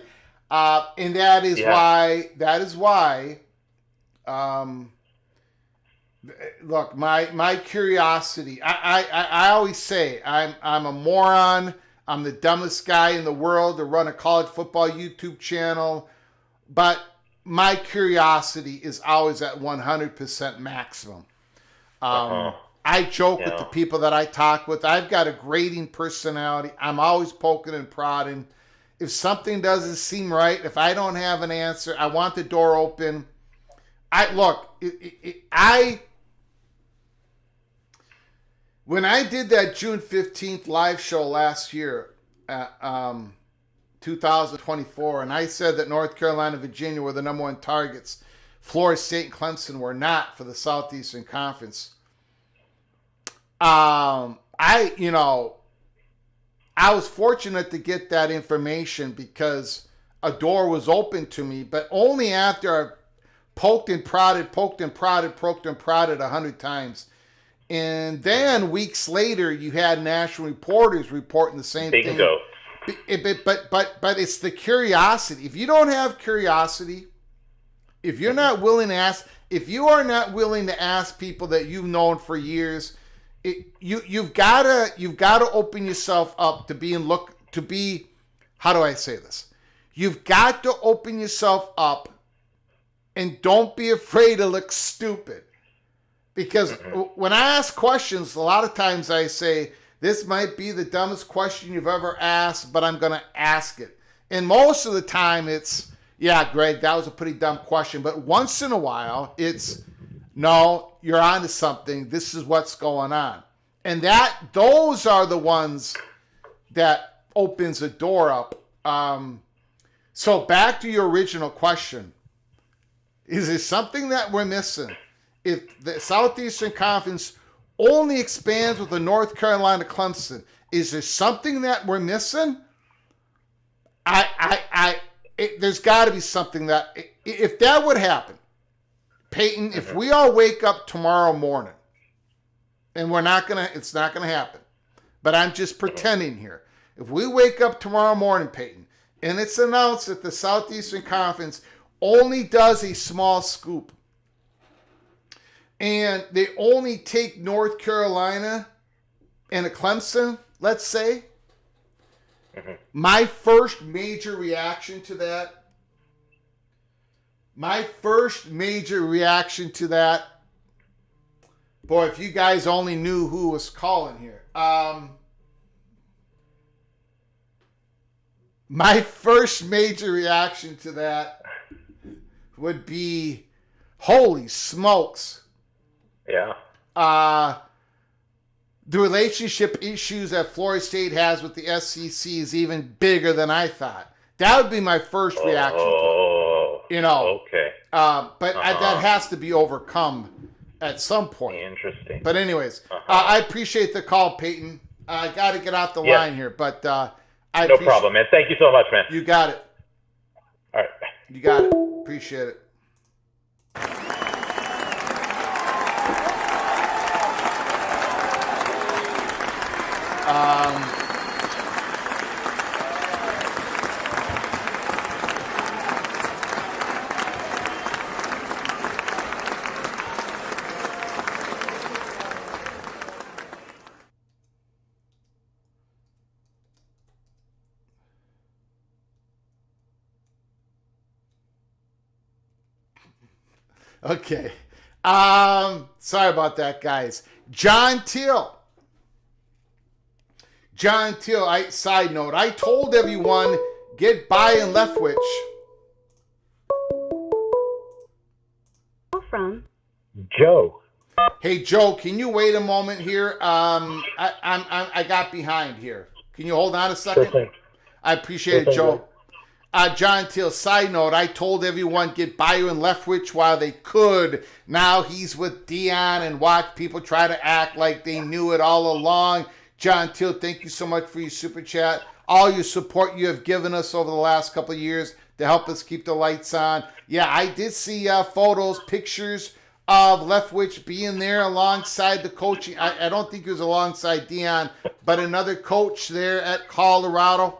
and that is why, look, my curiosity, I always say I'm a moron. I'm the dumbest guy in the world to run a college football YouTube channel, but my curiosity is always at 100% maximum. I joke with the people that I talk with. I've got a grating personality. I'm always poking and prodding. If something doesn't seem right, if I don't have an answer, I want the door open. When I did that June 15th live show last year, 2024, and I said that North Carolina, Virginia were the number one targets, Florida State and Clemson were not for the Southeastern Conference. I was fortunate to get that information because a door was open to me, but only after I poked and prodded 100 times. And then weeks later, you had national reporters reporting the same thing. Bingo. But it's the curiosity. If you don't have curiosity, if you're not willing to ask, if you are not willing to ask people that you've known for years, you've got to open yourself up to be. How do I say this? You've got to open yourself up, and don't be afraid to look stupid. Because when I ask questions, a lot of times I say, this might be the dumbest question you've ever asked, but I'm going to ask it. And most of the time it's, yeah, Greg, that was a pretty dumb question. But once in a while, it's, no, you're onto something. This is what's going on. And those are the ones that opens the door up. So back to your original question. Is there something that we're missing? If the Southeastern Conference only expands with the North Carolina Clemson, is there something that we're missing? There's got to be something that, if that would happen, Peyton, if we all wake up tomorrow morning, and it's not gonna happen, but I'm just pretending here. If we wake up tomorrow morning, Peyton, and it's announced that the Southeastern Conference only does a small scoop, and they only take North Carolina and a Clemson, let's say, my first major reaction to that, boy, if you guys only knew who was calling here. My first major reaction to that would be, holy smokes. Yeah. The relationship issues that Florida State has with the SEC is even bigger than I thought. That would be my first reaction to it. Okay. But that has to be overcome. at some point. Interesting. But anyways, I appreciate the call, Peyton. I got to get off the line here, but no problem, man. Thank you so much, man. You got it. All right. You got it. Appreciate it. Okay. Sorry about that, guys. John Teal, side note, I told everyone, get Bayern Leftwich. From Joe. Hey, Joe, can you wait a moment here? I got behind here. Can you hold on a second? Sure thing. I appreciate it, Joe. John Teal, side note, I told everyone get Byron Leftwich while they could. Now he's with Dion, and watch people try to act like they knew it all along. John Teal, thank you so much for your super chat. All your support you have given us over the last couple of years to help us keep the lights on. Yeah, I did see photos, pictures of Leftwich being there alongside the coaching. I don't think he was alongside Dion, but another coach there at Colorado.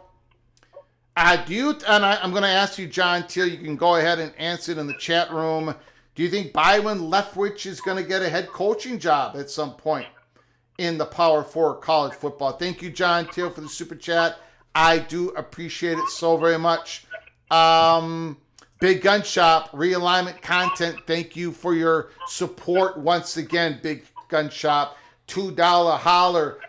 I'm going to ask you, John Teal, you can go ahead and answer it in the chat room. Do you think Byron Leftwich is going to get a head coaching job at some point in the Power 4 college football? Thank you, John Teal, for the super chat. I do appreciate it so very much. Big Gun Shop, realignment content. Thank you for your support once again, Big Gun Shop. $2 holler.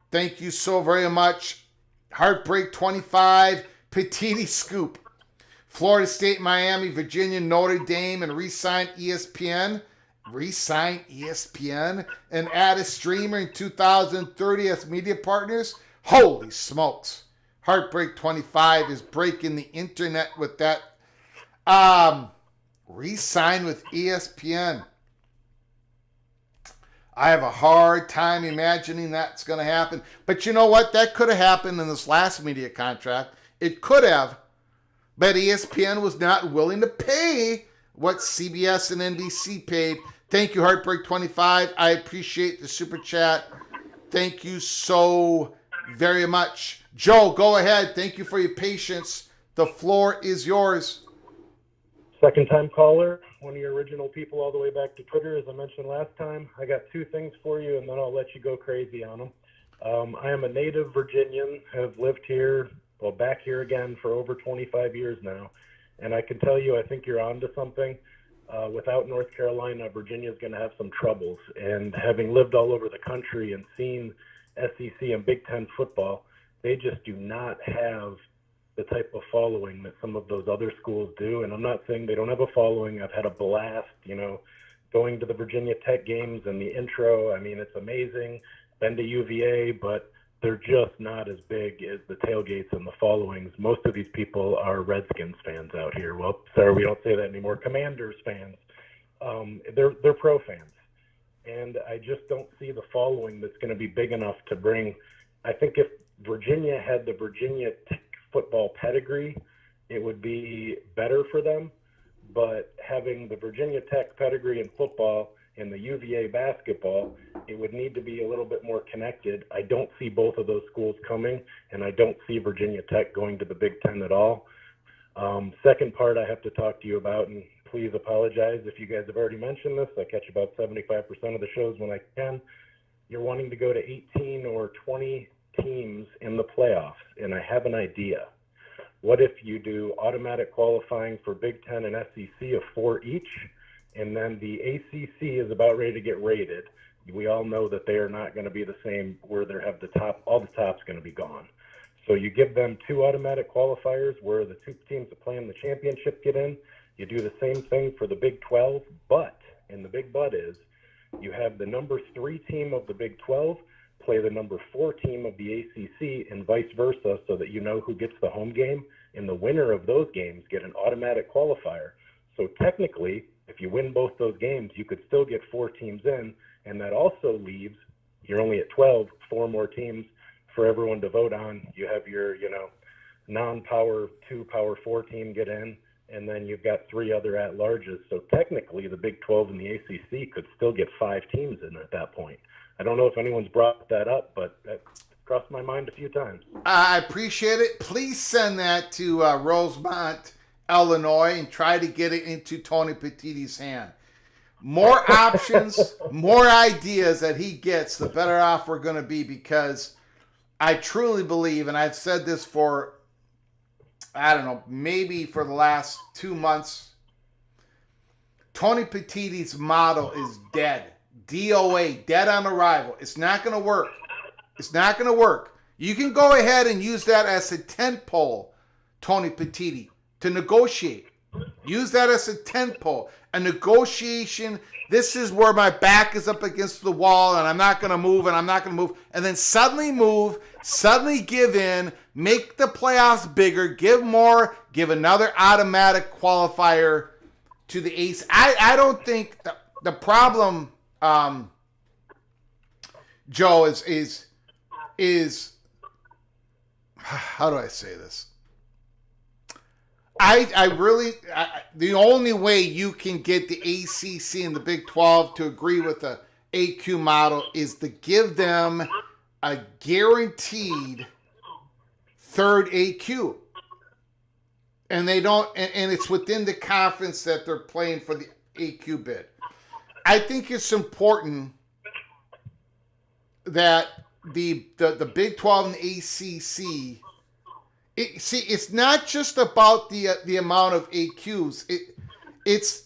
Thank you so very much. Heartbreak 25. Patini Scoop. Florida State, Miami, Virginia, Notre Dame, and re-sign ESPN. Re-sign ESPN and add a streamer in 2030 as media partners. Holy smokes. Heartbreak 25 is breaking the internet with that. Re-sign with ESPN. I have a hard time imagining that's going to happen. But you know what? That could have happened in this last media contract. It could have, but ESPN was not willing to pay what CBS and NBC paid. Thank you, Heartbreak 25. I appreciate the super chat. Thank you so very much. Joe, go ahead. Thank you for your patience. The floor is yours. Second-time caller, one of your original people all the way back to Twitter, as I mentioned last time. I got two things for you, and then I'll let you go crazy on them. I am a native Virginian, have lived here, back here again for over 25 years now. And I can tell you, I think you're onto something. Without North Carolina, Virginia's going to have some troubles. And having lived all over the country and seen SEC and Big Ten football, they just do not have the type of following that some of those other schools do. And I'm not saying they don't have a following. I've had a blast, going to the Virginia Tech games and the intro. I mean, it's amazing. Been to UVA, but they're just not as big as the tailgates and the followings. Most of these people are Redskins fans out here. Well, sorry, we don't say that anymore. Commanders fans. They're pro fans. And I just don't see the following that's going to be big enough to bring. I think if Virginia had the Virginia Tech football pedigree, it would be better for them. But having the Virginia Tech pedigree in football and the UVA basketball, it would need to be a little bit more connected. I don't see both of those schools coming, and I don't see Virginia Tech going to the Big Ten at all. Second part I have to talk to you about, and please apologize if you guys have already mentioned this. I catch about 75% of the shows when I can. You're wanting to go to 18 or 20 teams in the playoffs, and I have an idea. What if you do automatic qualifying for Big Ten and SEC of 4 each, and then the ACC is about ready to get rated? We all know that they are not going to be the same where they have the top, all the top's going to be gone. So you give them 2 automatic qualifiers where the 2 teams that play in the championship get in. You do the same thing for the Big 12, and the big but is, you have the number 3 team of the Big 12 play the number 4 team of the ACC and vice versa, so that you know who gets the home game, and the winner of those games get an automatic qualifier. So technically, If you win both those games, you could still get 4 teams in, and that also leaves, you're only at 12, 4 more teams for everyone to vote on. You have your, non-power 2, power 4 team get in, and then you've got 3 other at-larges. So technically, the Big 12 and the ACC could still get 5 teams in at that point. I don't know if anyone's brought that up, but that crossed my mind a few times. I appreciate it. Please send that to Rosemont, Illinois, and try to get it into Tony Patini's hand. More options, more ideas that he gets, the better off we're going to be, because I truly believe, and I've said this for, I don't know, maybe for the last 2 months, Tony Patini's model is dead. DOA, dead on arrival. It's not going to work. It's not going to work. You can go ahead and use that as a tent pole, Tony Patini, to negotiate. Use that as a tent pole. A negotiation. This is where my back is up against the wall and I'm not going to move and I'm not going to move. And then suddenly move, suddenly give in, make the playoffs bigger, give more, give another automatic qualifier to the ace. I don't think the problem, Joe, is how do I say this? The only way you can get the ACC and the Big 12 to agree with the AQ model is to give them a guaranteed third AQ. And they don't, and it's within the conference that they're playing for the AQ bid. I think it's important that the Big 12 and the ACC, it's not just about the amount of AQs. It's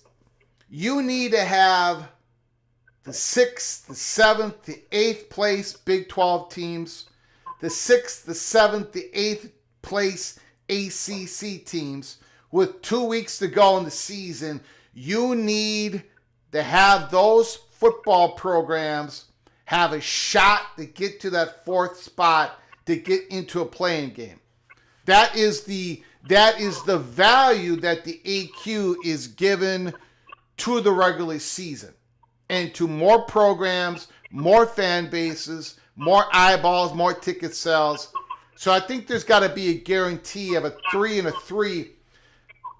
you need to have the 6th, the 7th, the 8th place Big 12 teams, the 6th, the 7th, the 8th place ACC teams. With 2 weeks to go in the season, you need to have those football programs have a shot to get to that 4th spot to get into a playing game. That is the value that the AQ is given to the regular season and to more programs, more fan bases, more eyeballs, more ticket sales. So I think there's got to be a guarantee of a 3 and a 3.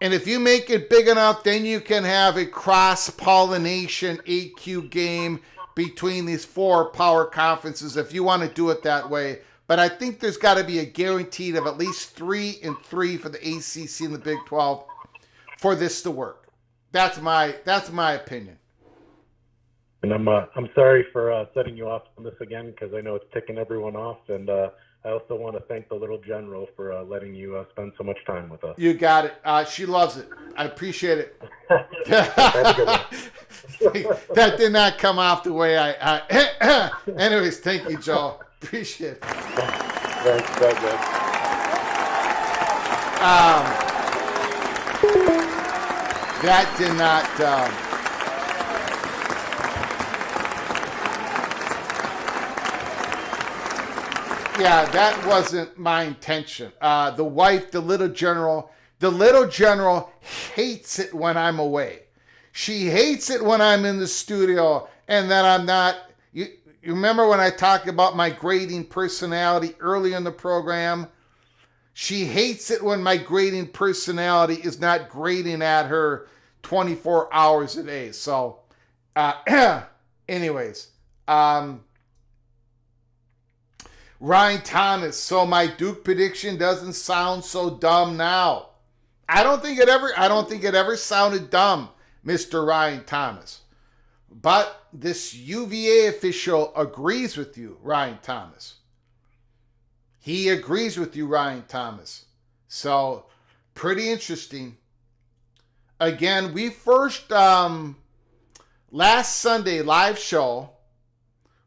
And if you make it big enough, then you can have a cross-pollination AQ game between these 4 power conferences if you want to do it that way. But I think there's got to be a guaranteed of at least 3 and 3 for the ACC and the Big 12 for this to work. That's my opinion. And I'm sorry for setting you off on this again, because I know it's ticking everyone off. And I also want to thank the little general for letting you spend so much time with us. You got it. She loves it. I appreciate it. That did not come off the way I anyways, thank you, Joe. Appreciate it. Thanks, so good. That did not. Yeah, that wasn't my intention. The wife, the little general hates it when I'm away. She hates it when I'm in the studio and that I'm not. You remember when I talked about my grading personality early in the program? She hates it when my grading personality is not grading at her 24 hours a day. So, anyways, Ryan Thomas. So my Duke prediction doesn't sound so dumb now. I don't think it ever sounded dumb, Mr. Ryan Thomas. But this UVA official agrees with you, Ryan Thomas. He agrees with you, Ryan Thomas. So, pretty interesting. Again, we first, last Sunday live show,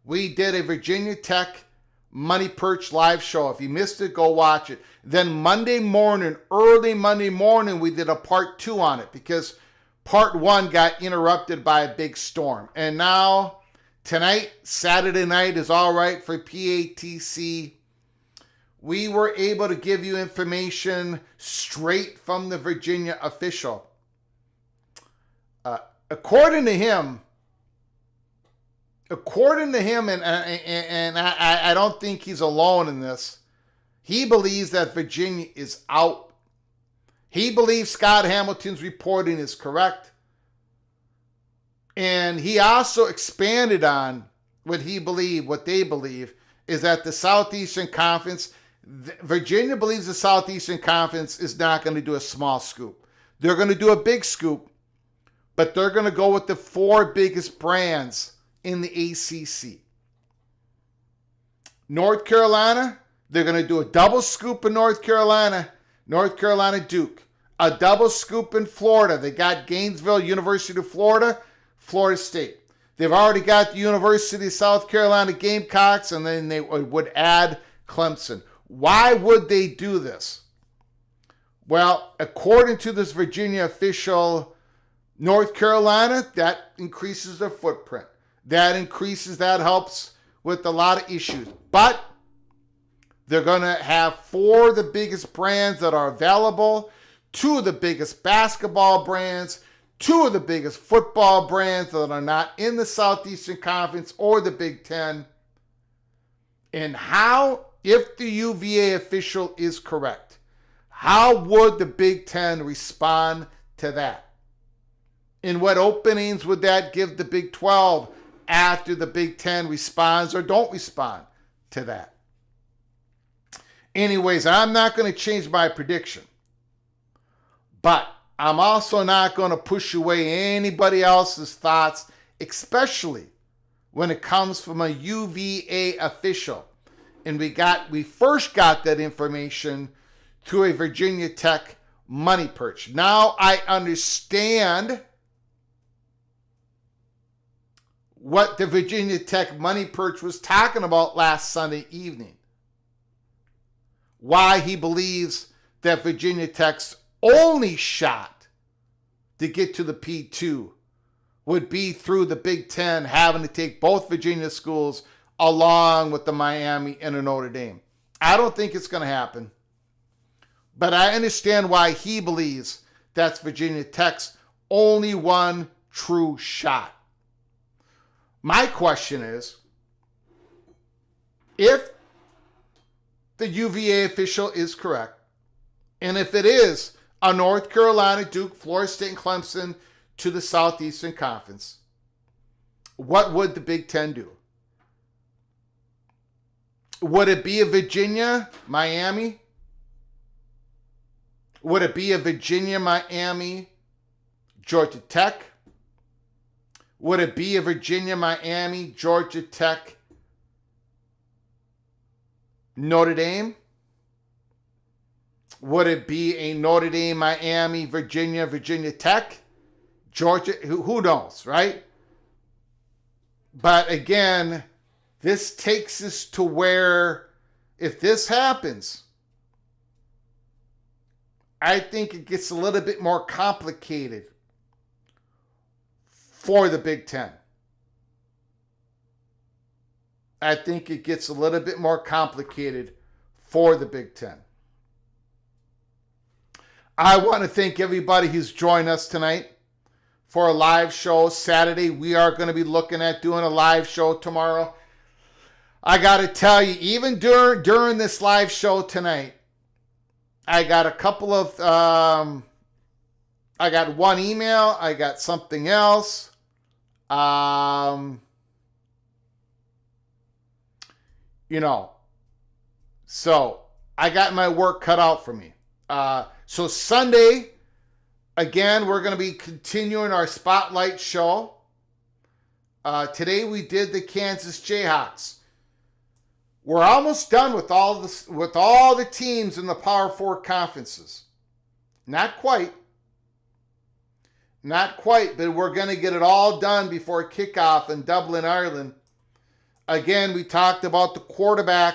we did a Virginia Tech Money Perch live show. If you missed it, go watch it. Then Monday morning, early Monday morning, we did a part 2 on it because part 1 got interrupted by a big storm. And now, tonight, Saturday night is all right for PATC. We were able to give you information straight from the Virginia official. according to him, and I don't think he's alone in this, he believes that Virginia is out. He believes Scott Hamilton's reporting is correct. And he also expanded on what they believe, is that the Southeastern Conference, Virginia believes the Southeastern Conference is not going to do a small scoop. They're going to do a big scoop, but they're going to go with the 4 biggest brands in the ACC. North Carolina, they're going to do a double scoop in North Carolina, Duke. A double scoop in Florida. They got Gainesville, University of Florida, Florida State. They've already got the University of South Carolina Gamecocks, and then they would add Clemson. Why would they do this? Well, according to this Virginia official, North Carolina, that increases their footprint. That helps with a lot of issues. But they're going to have 4 of the biggest brands that are available, 2 of the biggest basketball brands, 2 of the biggest football brands that are not in the Southeastern Conference or the Big Ten. And how, if the UVA official is correct, how would the Big Ten respond to that? And what openings would that give the Big 12 after the Big Ten responds or don't respond to that? Anyways, I'm not going to change my prediction. But I'm also not going to push away anybody else's thoughts, especially when it comes from a UVA official. And we first got that information through a Virginia Tech money perch. Now I understand what the Virginia Tech money perch was talking about last Sunday evening. Why he believes that Virginia Tech's only shot to get to the P2 would be through the Big Ten having to take both Virginia schools along with the Miami and the Notre Dame. I don't think it's going to happen. But I understand why he believes that's Virginia Tech's only one true shot. My question is, if the UVA official is correct, and if it is a North Carolina, Duke, Florida State, and Clemson to the Southeastern Conference, what would the Big Ten do? Would it be a Virginia, Miami? Would it be a Virginia, Miami, Georgia Tech? Would it be a Virginia, Miami, Georgia Tech, Notre Dame? Would it be a Notre Dame, Miami, Virginia, Virginia Tech, Georgia? Who knows, right? But again, this takes us to where, if this happens, I think it gets a little bit more complicated for the Big Ten. I think it gets a little bit more complicated for the Big Ten. I want to thank everybody who's joined us tonight for a live show. Saturday, we are going to be looking at doing a live show tomorrow. I got to tell you, even during this live show tonight, I got a couple of, I got one email, I got something else. So I got my work cut out for me. So Sunday, again, we're going to be continuing our Spotlight show. Today we did the Kansas Jayhawks. We're almost done with all the teams in the Power Four conferences. Not quite, but we're going to get it all done before kickoff in Dublin, Ireland. Again, we talked about the quarterback,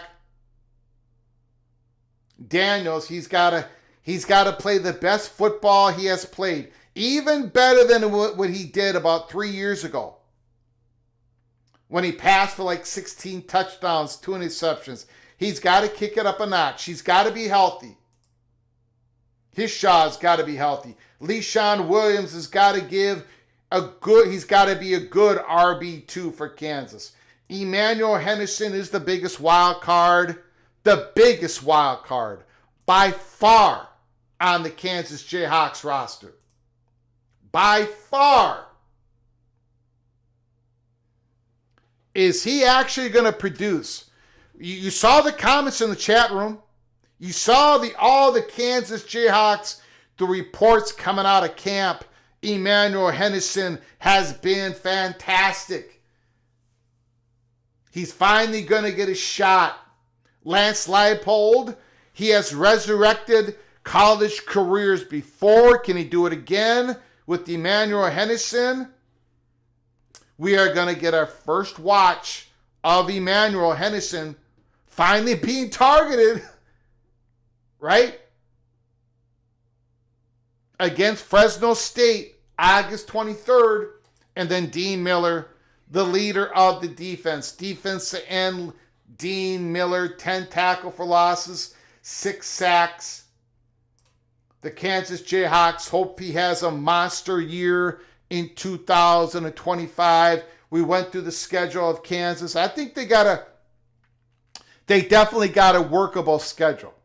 Daniels. He's got to play the best football he has played, even better than what he did about 3 years ago, when he passed for like 16 touchdowns, 2 interceptions. He's got to kick it up a notch. He's got to be healthy. His shot's got to be healthy. LeSean Williams has got to give he's got to be a good RB2 for Kansas. Emmanuel Henderson is the biggest wild card by far on the Kansas Jayhawks roster. By far. Is he actually going to produce? You saw the comments in the chat room. You saw all the Kansas Jayhawks, the reports coming out of camp. Emmanuel Henderson has been fantastic. He's finally going to get a shot. Lance Leipold, he has resurrected college careers before. Can he do it again with Emmanuel Henderson? We are going to get our first watch of Emmanuel Henderson finally being targeted, right? Against Fresno State, August 23rd. And then Dean Miller, the leader of the defense. Defensive end Dean Miller, 10 tackle for losses, 6 sacks. The Kansas Jayhawks hope he has a monster year in 2025. We went through the schedule of Kansas. I think they definitely got a workable schedule.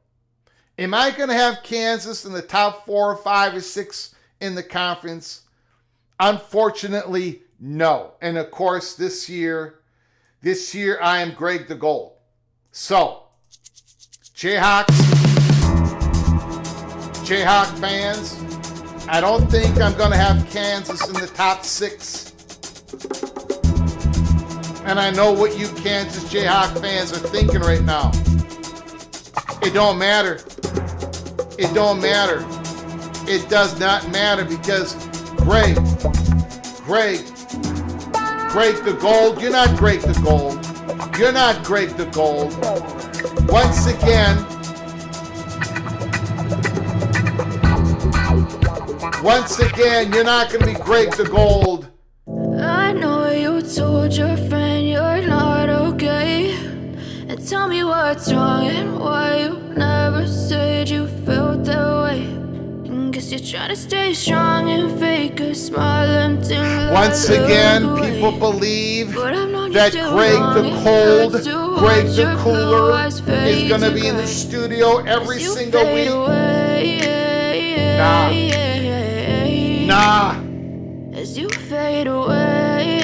Am I going to have Kansas in the top 4 or 5 or 6 in the conference? Unfortunately, no. And of course, this year I am Greg the Gold. So, Jayhawk fans, I don't think I'm going to have Kansas in the top 6. And I know what you Kansas Jayhawk fans are thinking right now. It don't matter. It don't matter. It does not matter because Greg the Gold, you're not Greg the Gold. You're not Greg the Gold. Once again, you're not going to be Greg the Gold. I know you told your friend you're not okay. And tell me what's wrong and why you never said you felt that way. And guess you're trying to stay strong and fake a smile until once again, people believe that Greg the Cold, Greg the Cooler is going to be in the studio every single week. Nah. As you fade away,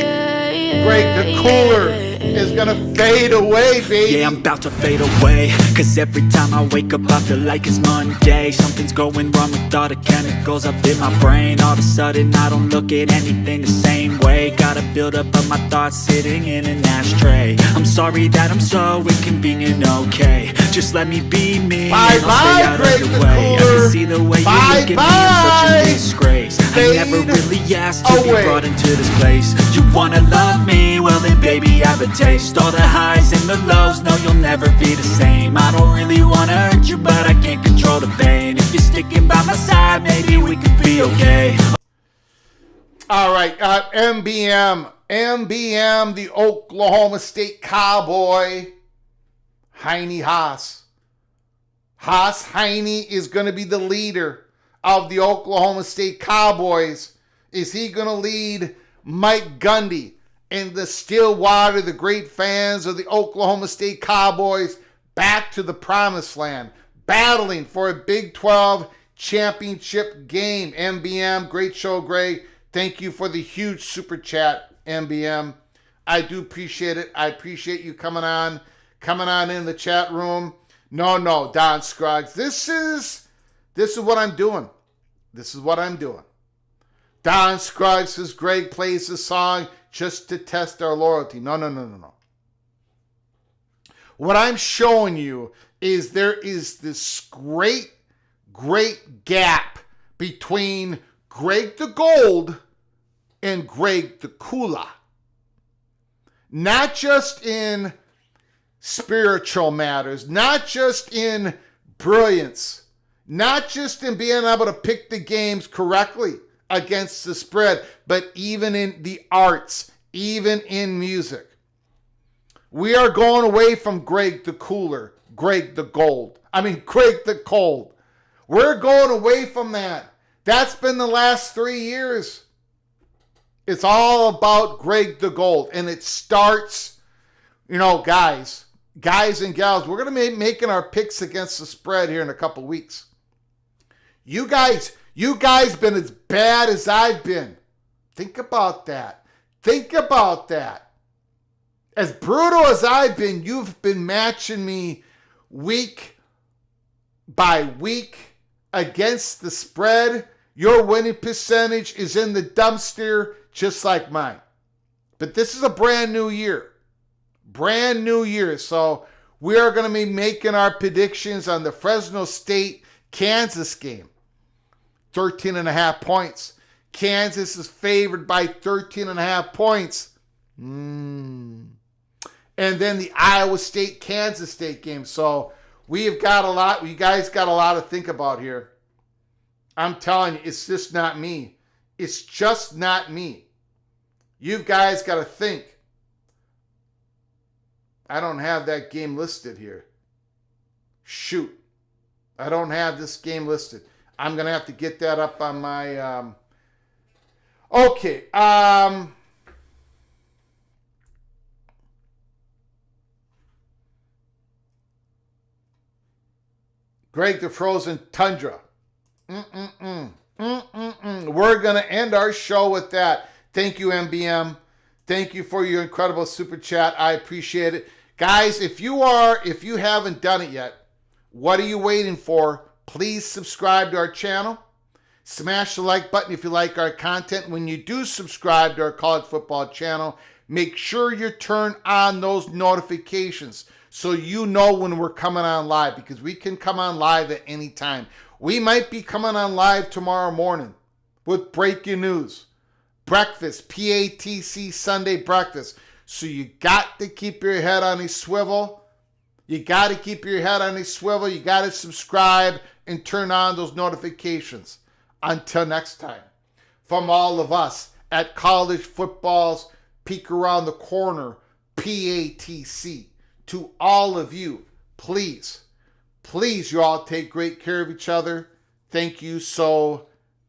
Greg the Cooler is gonna fade away, baby. Yeah, I'm about to fade away. Cause every time I wake up I feel like it's Monday. Something's going wrong with all the chemicals up in my brain. All of a sudden I don't look at anything the same way. Gotta build up of my thoughts sitting in an ashtray. I'm sorry that I'm so inconvenient, okay. Just let me be me and I'll stay out of your way. I can see the way you look at me, I'm such a disgrace. I never really asked to be brought into this place. You wanna love me? Well then baby have a taste. All the highs and the lows, no you'll never be the same. I don't really wanna hurt you but I can't control the pain. If you're sticking by my side, maybe we could be okay. Alright, MBM, the Oklahoma State Cowboy, Heine Haas. Heine is going to be the leader of the Oklahoma State Cowboys. Is he going to lead Mike Gundy and the Stillwater, the great fans of the Oklahoma State Cowboys, back to the promised land, battling for a Big 12 championship game? MBM, great show, Greg. Thank you for the huge super chat, MBM. I do appreciate it. I appreciate you coming on in the chat room. No, Don Scruggs. This is what I'm doing. Don Scruggs says Greg plays the song just to test our loyalty. No. What I'm showing you is there is this great gap between Greg the Gold and Greg the Cooler. Not just in spiritual matters, not just in brilliance, not just in being able to pick the games correctly against the spread, but even in the arts, even in music. We are going away from Greg the Cooler, Greg the Cold. We're going away from that. That's been the last 3 years. It's all about Greg the Gold. And it starts, guys and gals, we're going to be making our picks against the spread here in a couple weeks. You guys been as bad as I've been. Think about that. As brutal as I've been, you've been matching me week by week against the spread. Your winning percentage is in the dumpster just like mine. But this is a brand new year. So we are going to be making our predictions on the Fresno State-Kansas game. 13.5 points. Kansas is favored by 13.5 points. And then the Iowa State-Kansas State game. So you guys got a lot to think about here. I'm telling you, it's just not me. It's just not me. You guys got to think. I don't have that game listed here. Shoot. I don't have this game listed. I'm going to have to get that up on my... Okay. Greg the Frozen Tundra. We're going to end our show with that. Thank you, MBM. Thank you for your incredible super chat. I appreciate it. Guys, if you haven't done it yet, what are you waiting for? Please subscribe to our channel. Smash the like button if you like our content. When you do subscribe to our college football channel, make sure you turn on those notifications so you know when we're coming on live, because we can come on live at any time. We might be coming on live tomorrow morning with breaking news. Breakfast, PATC Sunday breakfast. So you got to keep your head on a swivel. You got to subscribe and turn on those notifications. Until next time, from all of us at College Football's Peek Around the Corner, PATC, to all of you, please, you all take great care of each other. Thank you so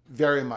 very much.